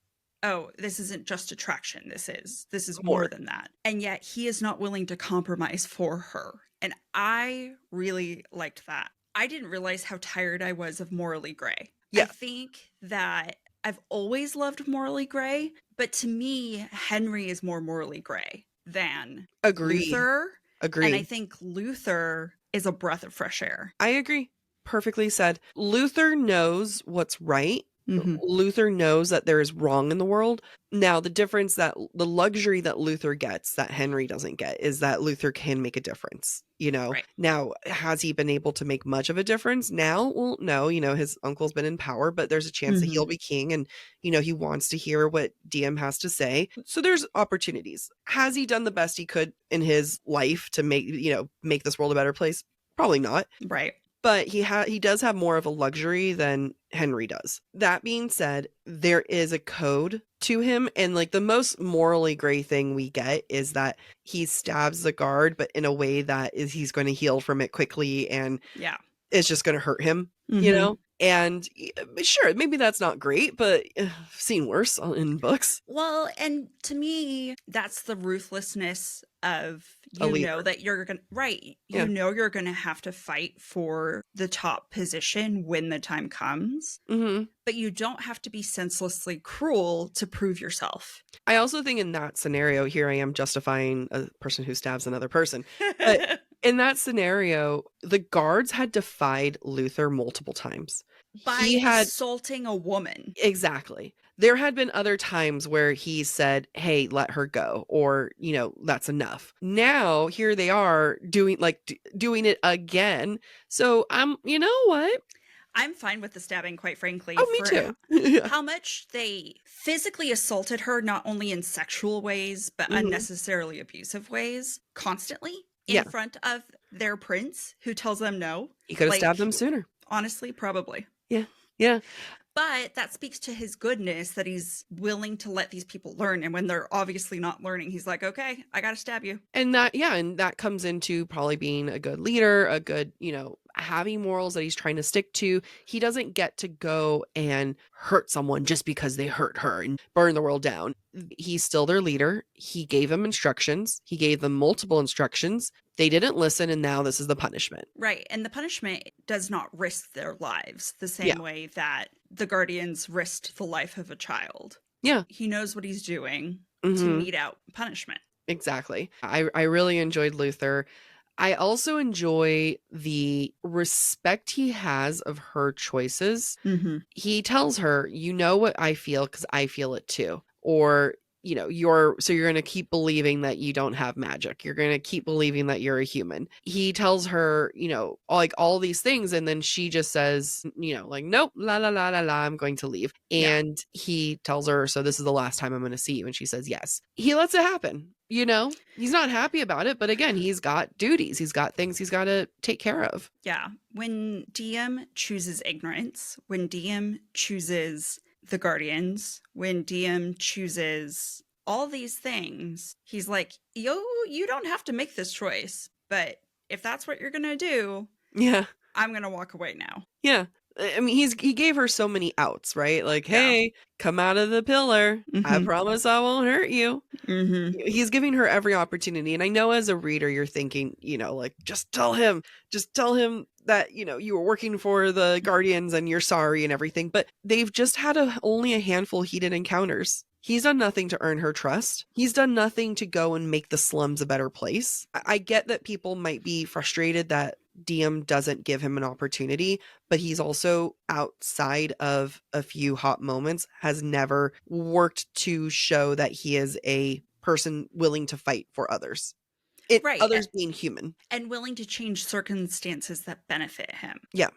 Oh, this isn't just attraction. This is more More. than that. And yet he is not willing to compromise for her. And I really liked that. I didn't realize how tired I was of Morally Gray. I Yeah. think that I've always loved Morally Gray, but to me, Henry is more morally gray than Agreed. Luther. And I Agreed. think Luther is a breath of fresh air. I agree. Perfectly said. Luther knows what's right. Mm-hmm. Luther knows that there is wrong in the world. Now, the difference that the luxury that Luther gets that Henry doesn't get is that Luther can make a difference. Right. Now, has he been able to make much of a difference now? Well, no, his uncle's been in power, but there's a chance that he'll be king and, he wants to hear what DM has to say. So there's opportunities. Has he done the best he could in his life to make this world a better place? Probably not. Right. But he does have more of a luxury than Henry does. That being said, there is a code to him, and like the most morally gray thing we get is that he stabs the guard, but in a way that he's going to heal from it quickly, and it's just going to hurt him, And sure, maybe that's not great, but I've seen worse in books. Well, and to me, that's the ruthlessness of that you're gonna you're gonna have to fight for the top position when the time comes. But you don't have to be senselessly cruel to prove yourself. I also think in that scenario, here I am justifying a person who stabs another person. But in that scenario, the guards had defied Luther multiple times. By assaulting a woman. Exactly. There had been other times where he said, hey, let her go, or, that's enough. Now, here they are doing it again. So, you know what? I'm fine with the stabbing, quite frankly. Oh, me too. How much they physically assaulted her, not only in sexual ways, but unnecessarily abusive ways, constantly in front of their prince, who tells them no. He could have stabbed them sooner. Honestly, probably. Yeah. Yeah. But that speaks to his goodness that he's willing to let these people learn. And when they're obviously not learning, he's like, okay, I got to stab you. And that comes into probably being a good leader, a good, having morals that he's trying to stick to. He doesn't get to go and hurt someone just because they hurt her and burn the world down. He's still their leader. He gave them instructions. He gave them multiple instructions. They didn't listen, and now this is the punishment. Right. And the punishment does not risk their lives the same way that the Guardians risked the life of a child. Yeah. He knows what he's doing to mete out punishment. Exactly. I really enjoyed Luther. I also enjoy the respect he has of her choices. He tells her, you know what I feel because I feel it too. Or, you're going to keep believing that you don't have magic. You're going to keep believing that you're a human. He tells her, like all these things. And then she just says, nope, la, la, la, la, la, I'm going to leave. And he tells her, so this is the last time I'm going to see you. And she says, yes. He lets it happen. He's not happy about it. But again, he's got duties. He's got things he's got to take care of. Yeah. When DM chooses ignorance, when DM chooses the Guardians, when DM chooses all these things, he's like, you don't have to make this choice, but if that's what you're gonna do, I'm gonna walk away now. I mean, he gave her so many outs, right? Like, hey, come out of the pillar. I promise I won't hurt you. He's giving her every opportunity. And I know as a reader, you're thinking, like, just tell him that, you were working for the Guardians and you're sorry and everything. But they've just had only a handful heated encounters. He's done nothing to earn her trust. He's done nothing to go and make the slums a better place. I get that people might be frustrated that DM doesn't give him an opportunity, but he's also, outside of a few hot moments, has never worked to show that he is a person willing to fight for others. Others being human. And willing to change circumstances that benefit him. Yeah.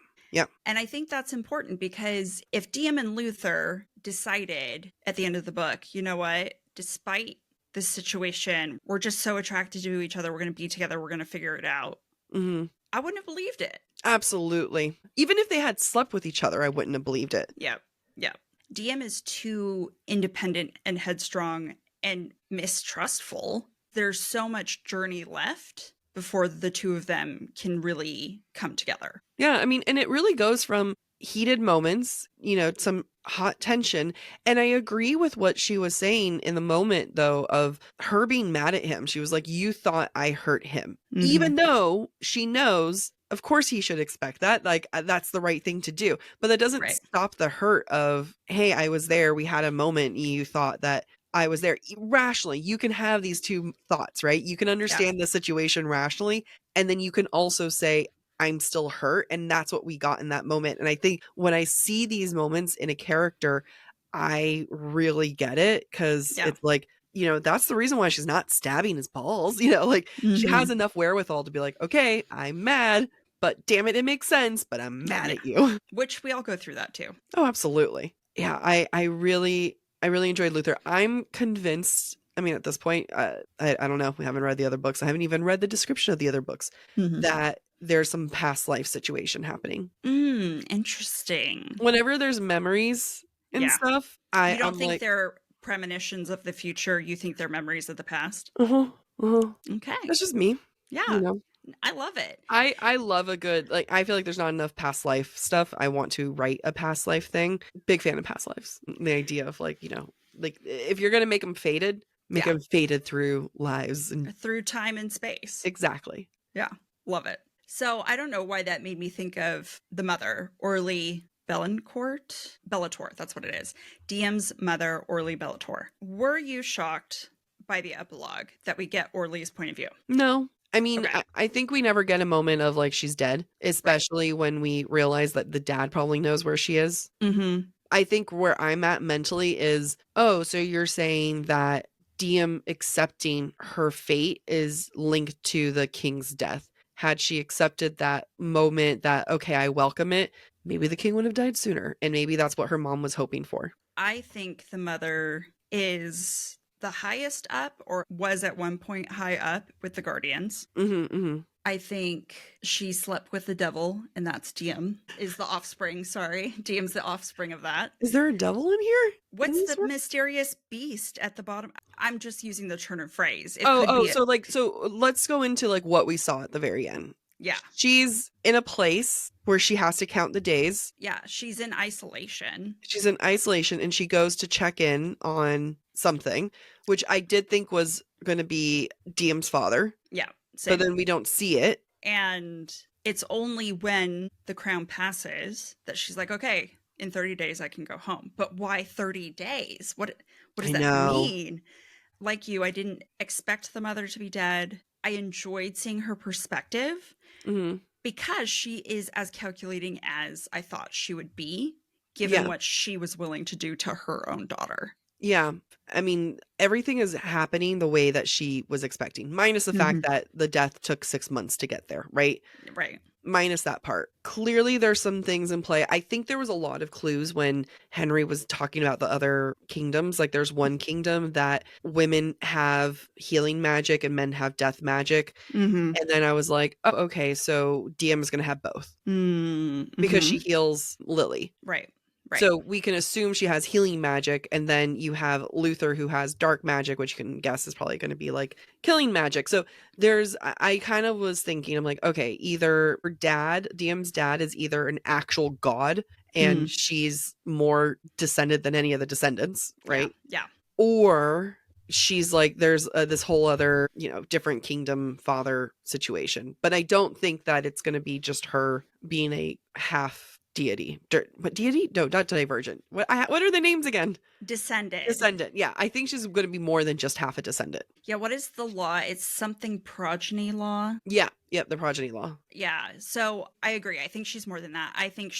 And I think that's important because if DM and Luther decided at the end of the book, you know what, despite this situation, we're just so attracted to each other, we're going to be together, we're going to figure it out, Mhm. I wouldn't have believed it. Absolutely. Even if they had slept with each other, I wouldn't have believed it. Yep. Yep. DM is too independent and headstrong and mistrustful. There's so much journey left before the two of them can really come together. Yeah, I mean, and it really goes from heated moments, some hot tension. And I agree with what she was saying in the moment, though, of her being mad at him. She was like, "You thought I hurt him." Even though she knows, of course, he should expect that. Like, that's the right thing to do. But that doesn't Right. stop the hurt of, hey, I was there. We had a moment. You thought that I was there. Rationally, you can have these two thoughts, right? You can Yeah. understand the situation rationally. And then you can also say, I'm still hurt. And that's what we got in that moment. And I think when I see these moments in a character, I really get it because Yeah. it's like, that's the reason why she's not stabbing his balls. Like she has enough wherewithal to be like, okay, I'm mad, but damn it, it makes sense, but I'm mad at you. Which we all go through that too. Oh, absolutely. Yeah, I really enjoyed Luther. I'm convinced. I mean, at this point, I don't know. We haven't read the other books. I haven't even read the description of the other books. That there's some past life situation happening. Interesting. Whenever there's memories and Yeah. stuff, You don't I'm think like, they're premonitions of the future, you think they're memories of the past? Okay. that's just me. Yeah. You know, I love it. I love a good, like, I feel like there's not enough past life stuff. I want to write a past life thing. Big fan of past lives. The idea of like, like if you're gonna make them faded, make them faded through lives and Through time and space. exactly. Yeah. Love it. So I don't know why that made me think of the mother, Orly Bellator, that's what it is. DM's mother, Orly Bellator. Were you shocked by the epilogue that we get Orly's point of view? No. I mean, Okay. I think we never get a moment of like she's dead, especially when we realize that the dad probably knows where she is. I think where I'm at mentally is, oh, so you're saying that DM accepting her fate is linked to the king's death. Had she accepted that moment that, okay, I welcome it, maybe the king would have died sooner. And maybe that's what her mom was hoping for. I think the mother is the highest up, or was at one point high up with the Guardians. I think she slept with the devil, and that's DM, is the offspring. Sorry. DM's the offspring of that. Is there a devil in here? What's the mysterious beast at the bottom? I'm just using the turn of phrase. It Oh, could be so let's go into like what we saw at the very end. Yeah. She's in a place where she has to count the days. Yeah, she's in isolation. She's in isolation and she goes to check in on something, which I did think was going to be DM's father. Yeah. Same. But then we don't see it. And it's only when the crown passes that she's like, okay, in 30 days I can go home. But why 30 days? What does that mean? Like you, I didn't expect the mother to be dead. I enjoyed seeing her perspective because she is as calculating as I thought she would be, given what she was willing to do to her own daughter. Yeah. I mean, everything is happening the way that she was expecting, minus the fact that the death took 6 months to get there, right? Right. Minus that part. Clearly, there's some things in play. I think there was a lot of clues when Henry was talking about the other kingdoms. Like, there's one kingdom that women have healing magic and men have death magic. And then I was like, oh, okay, so DM is going to have both because she heals Lily. Right. So we can assume she has healing magic, and then you have Luther who has dark magic, which you can guess is probably going to be like killing magic. So I kind of was thinking, I'm like, okay, either her dad, DM's dad, is either an actual god and she's more descended than any of the descendants, right? Yeah. Or she's like, there's this whole other, different kingdom father situation. But I don't think that it's going to be just her being a half deity. What deity? No, not divergent. What are the names again? Descendant. Yeah, I think she's going to be more than just half a descendant. Yeah, what is the law? It's something progeny law. Yeah, the progeny law. Yeah, so I agree. I think she's more than that. I think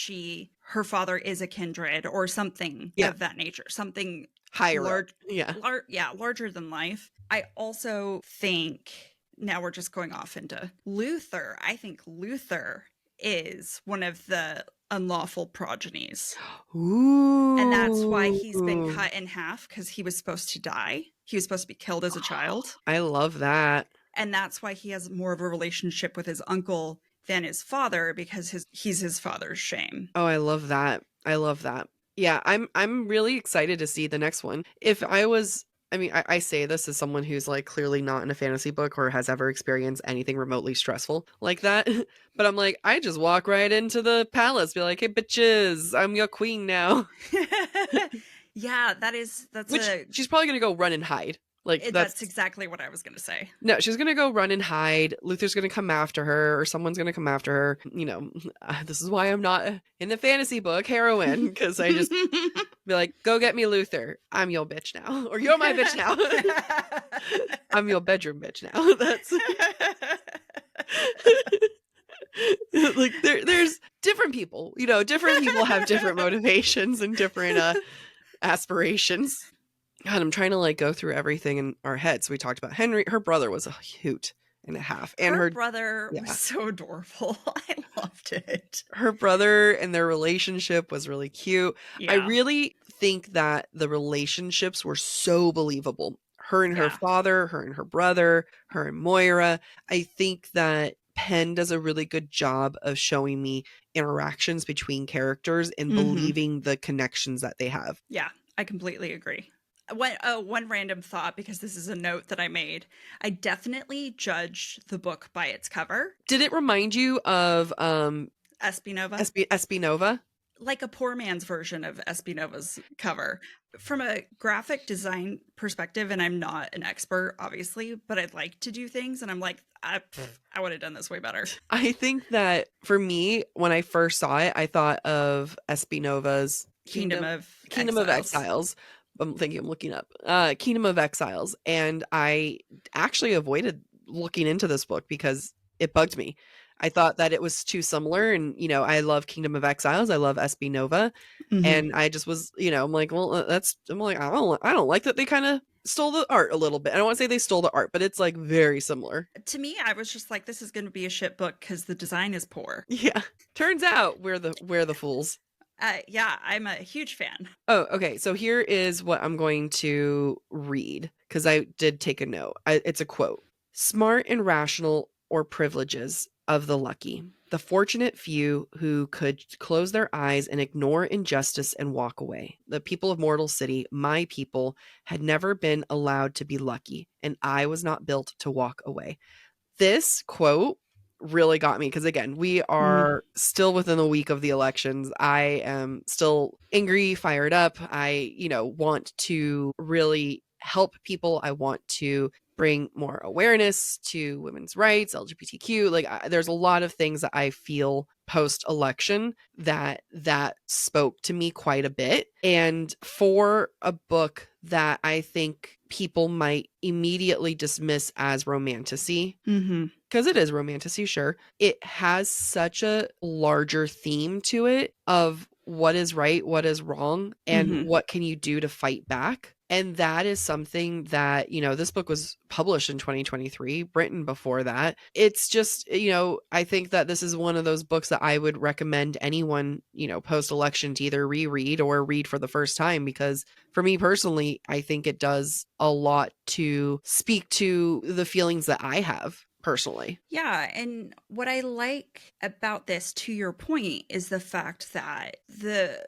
her father is a kindred or something of that nature. Something higher, larger than life. I also think, now we're just going off into Luther. I think Luther is one of the unlawful progenies. And that's why he's been Ooh. cut in half, because he was supposed to die. He was supposed to be killed as a child. I love that. And that's why he has more of a relationship with his uncle than his father, because he's his father's shame. Oh, I love that. I love that. Yeah, I'm really excited to see the next one. If I was I mean, I say this as someone who's like clearly not in a fantasy book or has ever experienced anything remotely stressful like that. But I'm like, I just walk right into the palace, be like, hey bitches, I'm your queen now. Yeah, that's Which a she's probably gonna go run and hide. Like that's that's exactly what I was going to say. no, she's gonna go run and hide. Luther's gonna come after her, or someone's gonna come after her. This is why I'm not in the fantasy book heroine, because I just be like, go get me Luther. I'm your bitch now. Or you're my bitch now. I'm your bedroom bitch now. That's like there's different people. Different people have different motivations and different aspirations. God, I'm trying to like go through everything in our heads. We talked about Henry. Her brother was a hoot and a half. And Her her brother was yeah. so adorable. I loved it. Her brother and their relationship was really cute. I Yeah. really think that the relationships were so believable. Her and her Yeah. father, her and her brother, her and Moira. I think that Penn does a really good job of showing me interactions between characters and Mhm. believing the connections that they have. Yeah, I completely agree. One random thought, because this is a note that I made. I definitely judged the book by its cover. Did it remind you of Espinova, Espinova? like a poor man's version of Espinova's cover. From a graphic design perspective, and I'm not an expert, obviously, but I'd like to do things, and I'm like, I would have done this way better. I think that for me, when I first saw it, I thought of Espinova's Kingdom of Kingdom of Exiles. Exiles. I'm thinking I'm looking up Kingdom of Exiles, and I actually avoided looking into this book because it bugged me. I thought that it was too similar, and I love Kingdom of Exiles, I love Espinova, Mhm. and I just was, I'm like, well, I'm like, I don't like that they kind of stole the art a little bit. I don't want to say they stole the art, but it's like very similar. To me, I was just like, this is going to be a shit book because the design is poor. Yeah. Turns out we're the fools. Yeah, I'm a huge fan. Oh, okay. So here is what I'm going to read because I did take a note. It's a quote. Smart and rational or privileges of the lucky, the fortunate few who could close their eyes and ignore injustice and walk away. The people of Mortal City, my people, had never been allowed to be lucky, and I was not built to walk away. This quote really got me because again, we Mm. are still within the week of the elections. I am still angry, fired up. I, want to really help people. I want to bring more awareness to women's rights, LGBTQ. Like there's a lot of things that I feel post election that spoke to me quite a bit. And for a book that I think people might immediately dismiss as romantasy, Mm-hmm. because it is romantasy, sure, it has such a larger theme to it of what is right, what is wrong, and Mm-hmm. what can you do to fight back. And that is something that, this book was published in 2023, written before that. It's just, I think that this is one of those books that I would recommend anyone, post election to either reread or read for the first time, because for me personally, I think it does a lot to speak to the feelings that I have personally. Yeah, and what I like about this, to your point, is the fact that the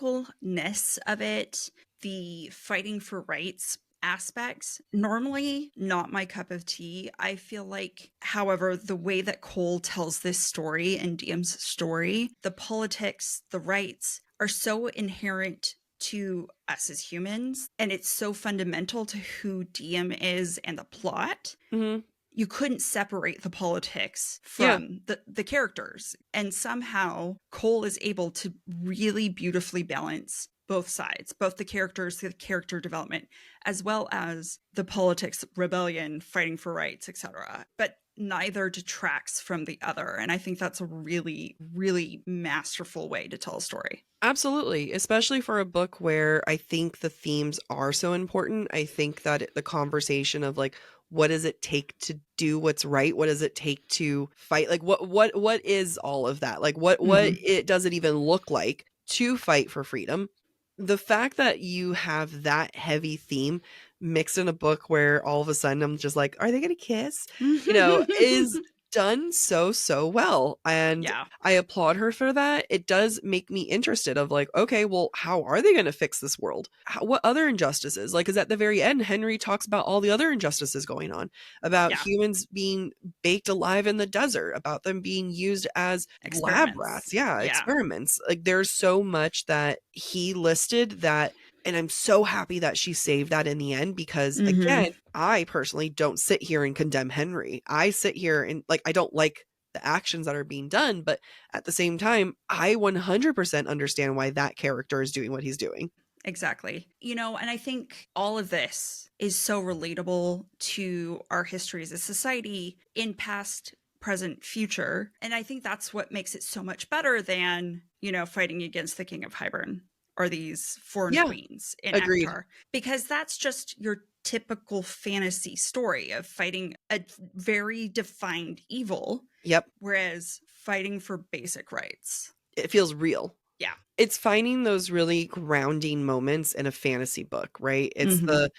politicalness of it, the fighting for rights aspects, normally not my cup of tea. I feel like, however, the way that Cole tells this story and Diem's story, the politics, the rights are so inherent to us as humans, and it's so fundamental to who Diem is and the plot. Mm-hmm. You couldn't separate the politics Yeah. from the characters. And somehow Cole is able to really beautifully balance both sides, both the characters, the character development, as well as the politics, rebellion, fighting for rights, etc. But neither detracts from the other. And I think that's a really, really masterful way to tell a story. Absolutely, especially for a book where I think the themes are so important. I think that the conversation of like, what does it take to do what's right? What does it take to fight? Like what is all of that? Like what Mhm. it does it even look like to fight for freedom? The fact that you have that heavy theme mixed in a book where all of a sudden I'm just like, are they going to kiss? Is done so well. And Yeah. I applaud her for that. It does make me interested of like, okay, well, how are they going to fix this world? What other injustices? Like, because at the very end, Henry talks about all the other injustices going on, about Yeah. humans being baked alive in the desert, about them being used as lab Experiments. rats. Yeah, Yeah. experiments. Like, there's so much that he listed that. And I'm so happy that she saved that in the end because, Mhm. again, I personally don't sit here and condemn Henry. I sit here and, like, I don't like the actions that are being done, but at the same time, I 100% understand why that character is doing what he's doing. Exactly. And I think all of this is so relatable to our history as a society in past, present, future. And I think that's what makes it so much better than, fighting against the King of Hybern or these foreign Yeah, queens in agreed. Akatar, because that's just your typical fantasy story of fighting a very defined evil, Yep. whereas fighting for basic rights. It feels real. Yeah. It's finding those really grounding moments in a fantasy book, right? It's Hmm. the,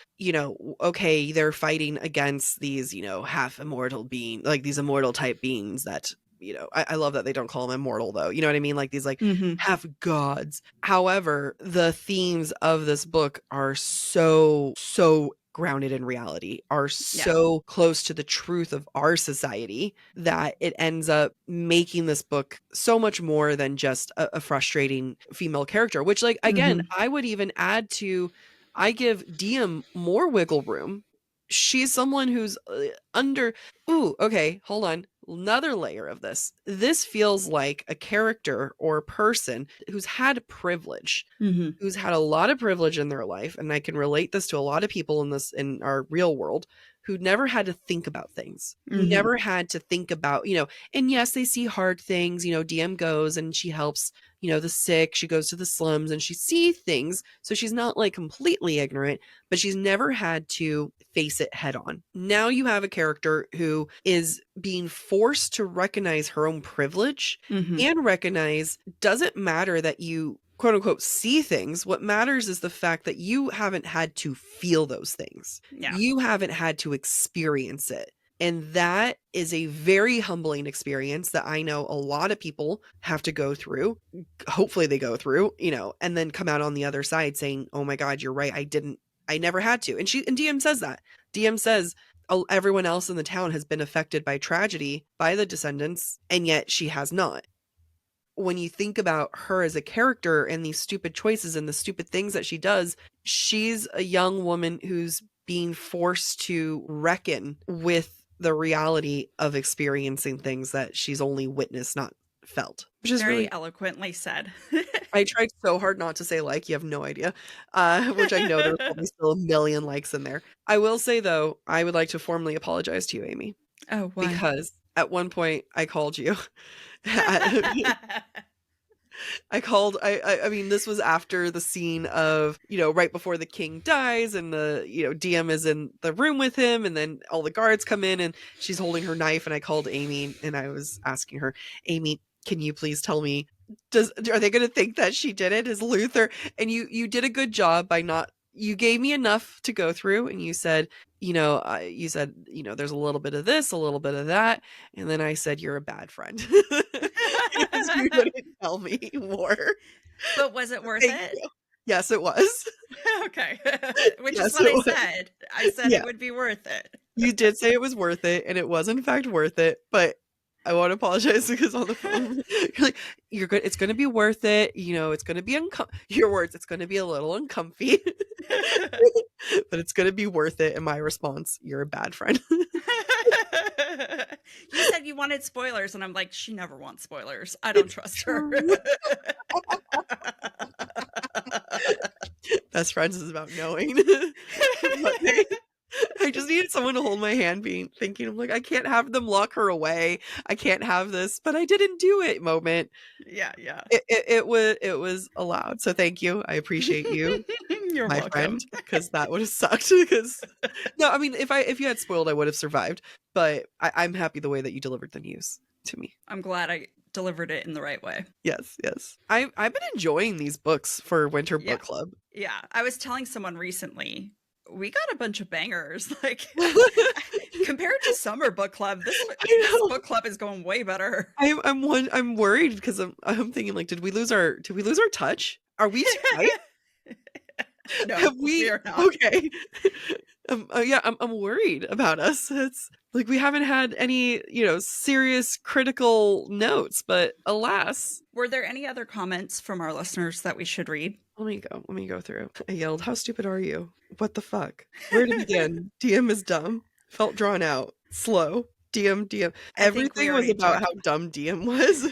okay, they're fighting against these, half immortal like these immortal type beings that, I love that they don't call them immortal though. You know what I mean? Like these like Hmm. half gods. However, the themes of this book are so grounded in reality, are Yeah. so close to the truth of our society that it ends up making this book so much more than just a frustrating female character, which, like, again, Hmm. I would even add to, I give Diem more wiggle room. She's someone who's under, ooh, okay, hold on. Another layer of this. This feels like a character or a person who's had privilege, Hmm. who's had a lot of privilege in their life, and I can relate this to a lot of people in our real world who never had to think about things, who Hmm. never had to think about, and yes, they see hard things, DM goes and she helps, the sick, she goes to the slums and she sees things, so she's not like completely ignorant, but she's never had to face it head on. Now you have a character who is being forced to recognize her own privilege Hmm. and recognize doesn't matter that you quote unquote see things. What matters is the fact that you haven't had to feel those things. Yeah. You haven't had to experience it. And that is a very humbling experience that I know a lot of people have to go through. Hopefully they go through, and then come out on the other side saying, "Oh my God, you're right. I never had to." And DM says that. DM says, "Oh, everyone else in the town has been affected by tragedy by the descendants, and yet she has not." When you think about her as a character and these stupid choices and the stupid things that she does, she's a young woman who's being forced to reckon with the reality of experiencing things that she's only witnessed, not felt, which is Very really, eloquently said. I tried so hard not to say like, you have no idea, which I know there's probably still a million likes in there. I will say though, I would like to formally apologize to you, Amy, Oh, why? because at one point I called you. I mean, this was after the scene of, right before the king dies and the, DM is in the room with him and then all the guards come in and she's holding her knife and I called Amy and I was asking her, Amy, can you please tell me, are they going to think that she did it? Is Luther? And you did a good job by not, you gave me enough to go through and you said, there's a little bit of this, a little bit of that. And then I said, you're a bad friend. Because you wouldn't tell me more. But was it worth Thank it? you. Yes, it was. Okay. Which is Yes, what it I was. said. I said it Yeah, would be worth it. you did say it was worth it, and it was in fact worth it, but I want to apologize because on the phone, you're like, "You're good. It's going to be worth it. It's going to be your words. It's going to be a little uncomfy, but it's going to be worth it." And my response, "You're a bad friend." You said you wanted spoilers, and I'm like, she never wants spoilers. I don't It's trust her. true. Best friends is about knowing what they. I just needed someone to hold my hand, thinking, I'm like, I can't have them lock her away. I can't have this, but I didn't do it moment. Yeah, yeah. It was allowed. So thank you. I appreciate you. You're my welcome. friend, because that would have sucked. Because no, I mean, if you had spoiled, I would have survived. But I'm happy the way that you delivered the news to me. I'm glad I delivered it in the right way. Yes, yes. I've been enjoying these books for Winter Yeah. Book Club. Yeah. I was telling someone recently, we got a bunch of bangers. Like compared to summer book club, this I know. book club is going way better. I'm worried because I'm thinking like, did we lose our touch? Are we too tight? No, Have we we are not. okay. Yeah, I'm worried about us. It's like we haven't had any, serious critical notes, but alas. Were there any other comments from our listeners that we should read? Let me go through. I yelled, "How stupid are you? What the fuck? Where to begin? DM is dumb. Felt drawn out. Slow. DM. I think we Everything was already about took. how dumb DM was."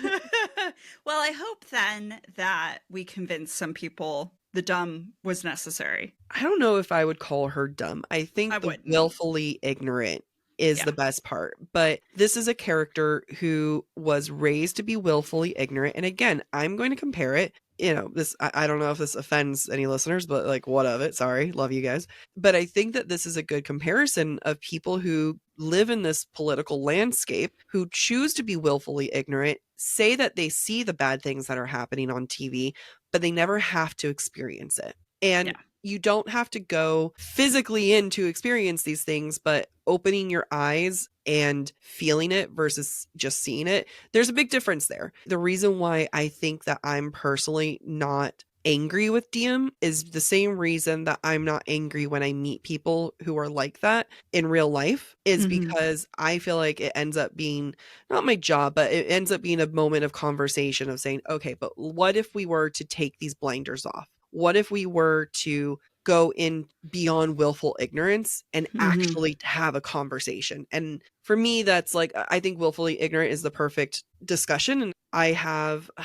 Well, I hope then that we convince some people the dumb was necessary. I don't know if I would call her dumb. I I think the wouldn't. willfully ignorant is the Yeah. best part. But this is a character who was raised to be willfully ignorant. And again, I'm going to compare it. I don't know if this offends any listeners, but like, what of it? Sorry. Love you guys. But I think that this is a good comparison of people who live in this political landscape who choose to be willfully ignorant, say that they see the bad things that are happening on TV, but they never have to experience it. And Yeah. you don't have to go physically in to experience these things, but opening your eyes and feeling it versus just seeing it, there's a big difference there. The reason why I think that I'm personally not angry with DM is the same reason that I'm not angry when I meet people who are like that in real life, is Mhm. because I feel like it ends up being not my job, but it ends up being a moment of conversation of saying, okay, but what if we were to take these blinders off? What if we were to go in beyond willful ignorance and Mhm. actually have a conversation? And for me, that's like, I think willfully ignorant is the perfect discussion. And I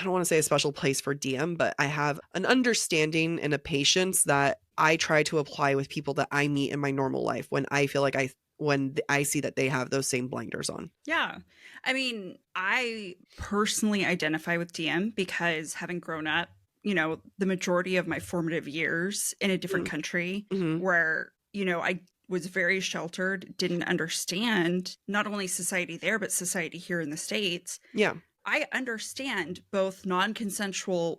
don't want to say a special place for DM, but I have an understanding and a patience that I try to apply with people that I meet in my normal life when I feel like when I see that they have those same blinders on. Yeah. I mean, I personally identify with DM because having grown up, the majority of my formative years in a different country Mm-hmm. where, I was very sheltered, didn't understand not only society there, but society here in the States. Yeah. I understand both Yeah. non-consensual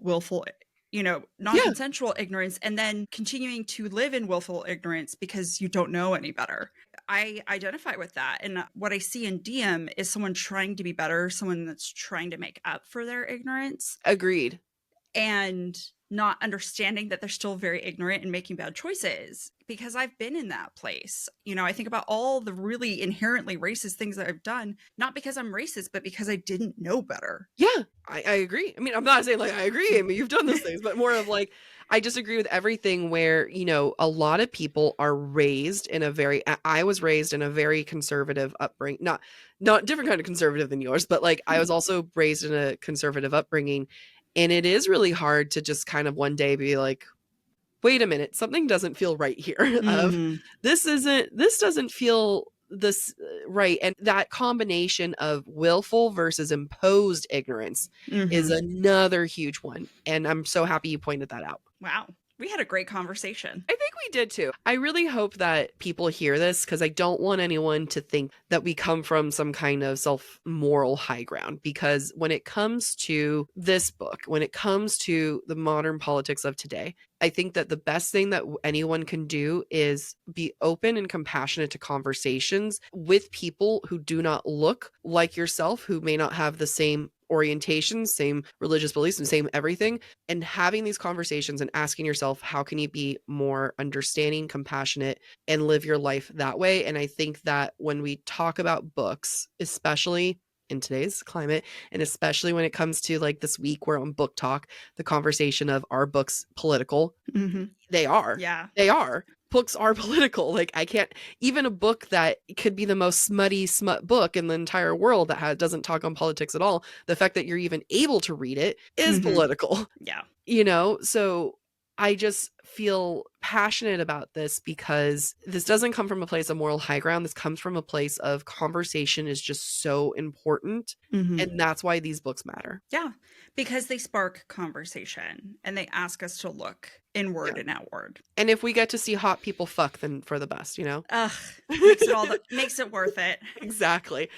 ignorance and then continuing to live in willful ignorance because you don't know any better. I identify with that. And what I see in DM is someone trying to be better, someone that's trying to make up for their ignorance Agreed. and not understanding that they're still very ignorant and making bad choices, because I've been in that place. I think about all the really inherently racist things that I've done, not because I'm racist, but because I didn't know better. Yeah, I agree. I mean, I'm not saying like I agree. I mean, you've done those things, but more of like, I just agree with everything where, a lot of people are raised in I was raised in a very conservative upbringing, not different kind of conservative than yours, but like I was also raised in a conservative upbringing. And it is really hard to just kind of one day be like, wait a minute, something doesn't feel right here. Of Mm-hmm. this doesn't feel this right. And that combination of willful versus imposed ignorance is Mm-hmm. another huge one. And I'm so happy you pointed that out. Wow. We had a great conversation. I think we did too. I really hope that people hear this because I don't want anyone to think that we come from some kind of self-moral high ground. Because when it comes to this book, when it comes to the modern politics of today, I think that the best thing that anyone can do is be open and compassionate to conversations with people who do not look like yourself, who may not have the same orientations, same religious beliefs, and same everything, and having these conversations and asking yourself, how can you be more understanding, compassionate, and live your life that way? And I think that when we talk about books, especially in today's climate, and especially when it comes to like this week, we're on BookTok, the conversation of, are books political? Mm-hmm. They are. Yeah. They are. Books are political. Like, I can't, even a book that could be the most smut book in the entire world that doesn't talk on politics at all, the fact that you're even able to read it is Mm-hmm. political. Yeah. So I just feel passionate about this because this doesn't come from a place of moral high ground. This comes from a place of conversation is just so important. And that's why these books matter. Yeah, because they spark conversation and they ask us to look inward Yeah. and outward. And if we get to see hot people fuck, then for the best, you know? Ugh, makes it worth it. Exactly.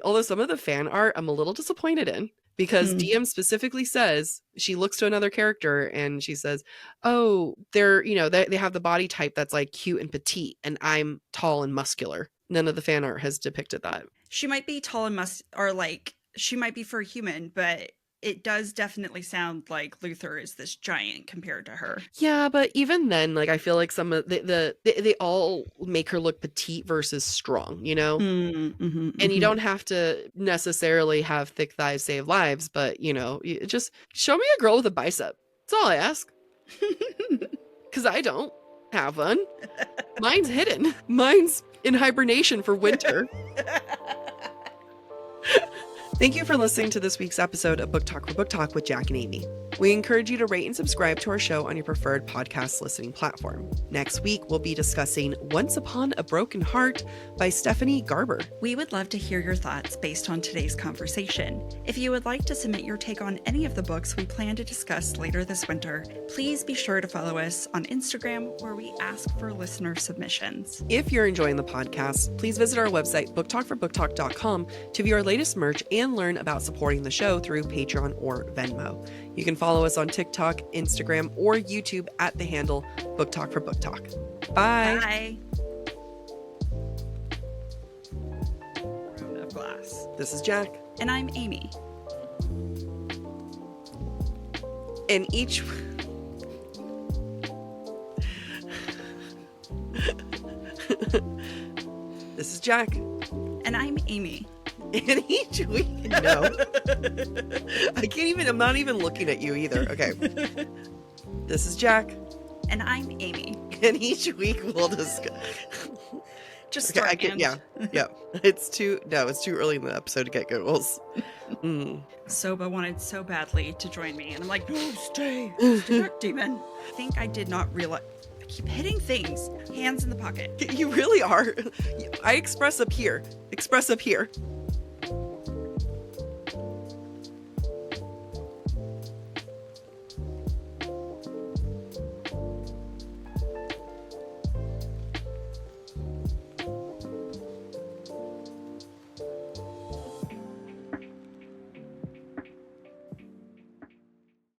Although some of the fan art I'm a little disappointed in. Because DM specifically says, she looks to another character and she says, oh, they're, they have the body type that's like cute and petite, and I'm tall and muscular. None of the fan art has depicted that. She might be tall and or like, she might be for a human, but it does definitely sound like Luther is this giant compared to her. Yeah, but even then, like, I feel like some of they all make her look petite versus strong, you know? And you don't have to necessarily have thick thighs save lives, but, you just show me a girl with a bicep. That's all I ask. Because I don't have one. Mine's hidden. Mine's in hibernation for winter. Thank you for listening to this week's episode of Book Talk for Book Talk with Jack and Amy. We encourage you to rate and subscribe to our show on your preferred podcast listening platform. Next week, we'll be discussing Once Upon a Broken Heart by Stephanie Garber. We would love to hear your thoughts based on today's conversation. If you would like to submit your take on any of the books we plan to discuss later this winter, please be sure to follow us on Instagram, where we ask for listener submissions. If you're enjoying the podcast, please visit our website, booktalkforbooktalk.com, to view our latest merch and learn about supporting the show through Patreon or Venmo. You can follow us on TikTok, Instagram, or YouTube at the handle Book Talk for Book Talk. Bye. Bye. Room of Glass. This is Jack. And I'm Amy. And each... This is Jack. And I'm Amy. And each week, no. I'm not even looking at you either. Okay. This is Jack. And I'm Amy. And each week we'll discuss. Just start. Yeah. It's too early in the episode to get googles. Soba wanted so badly to join me, and I'm like, no, stay, back, demon. I think I did not realize. I keep hitting things. Hands in the pocket. You really are. I express up here.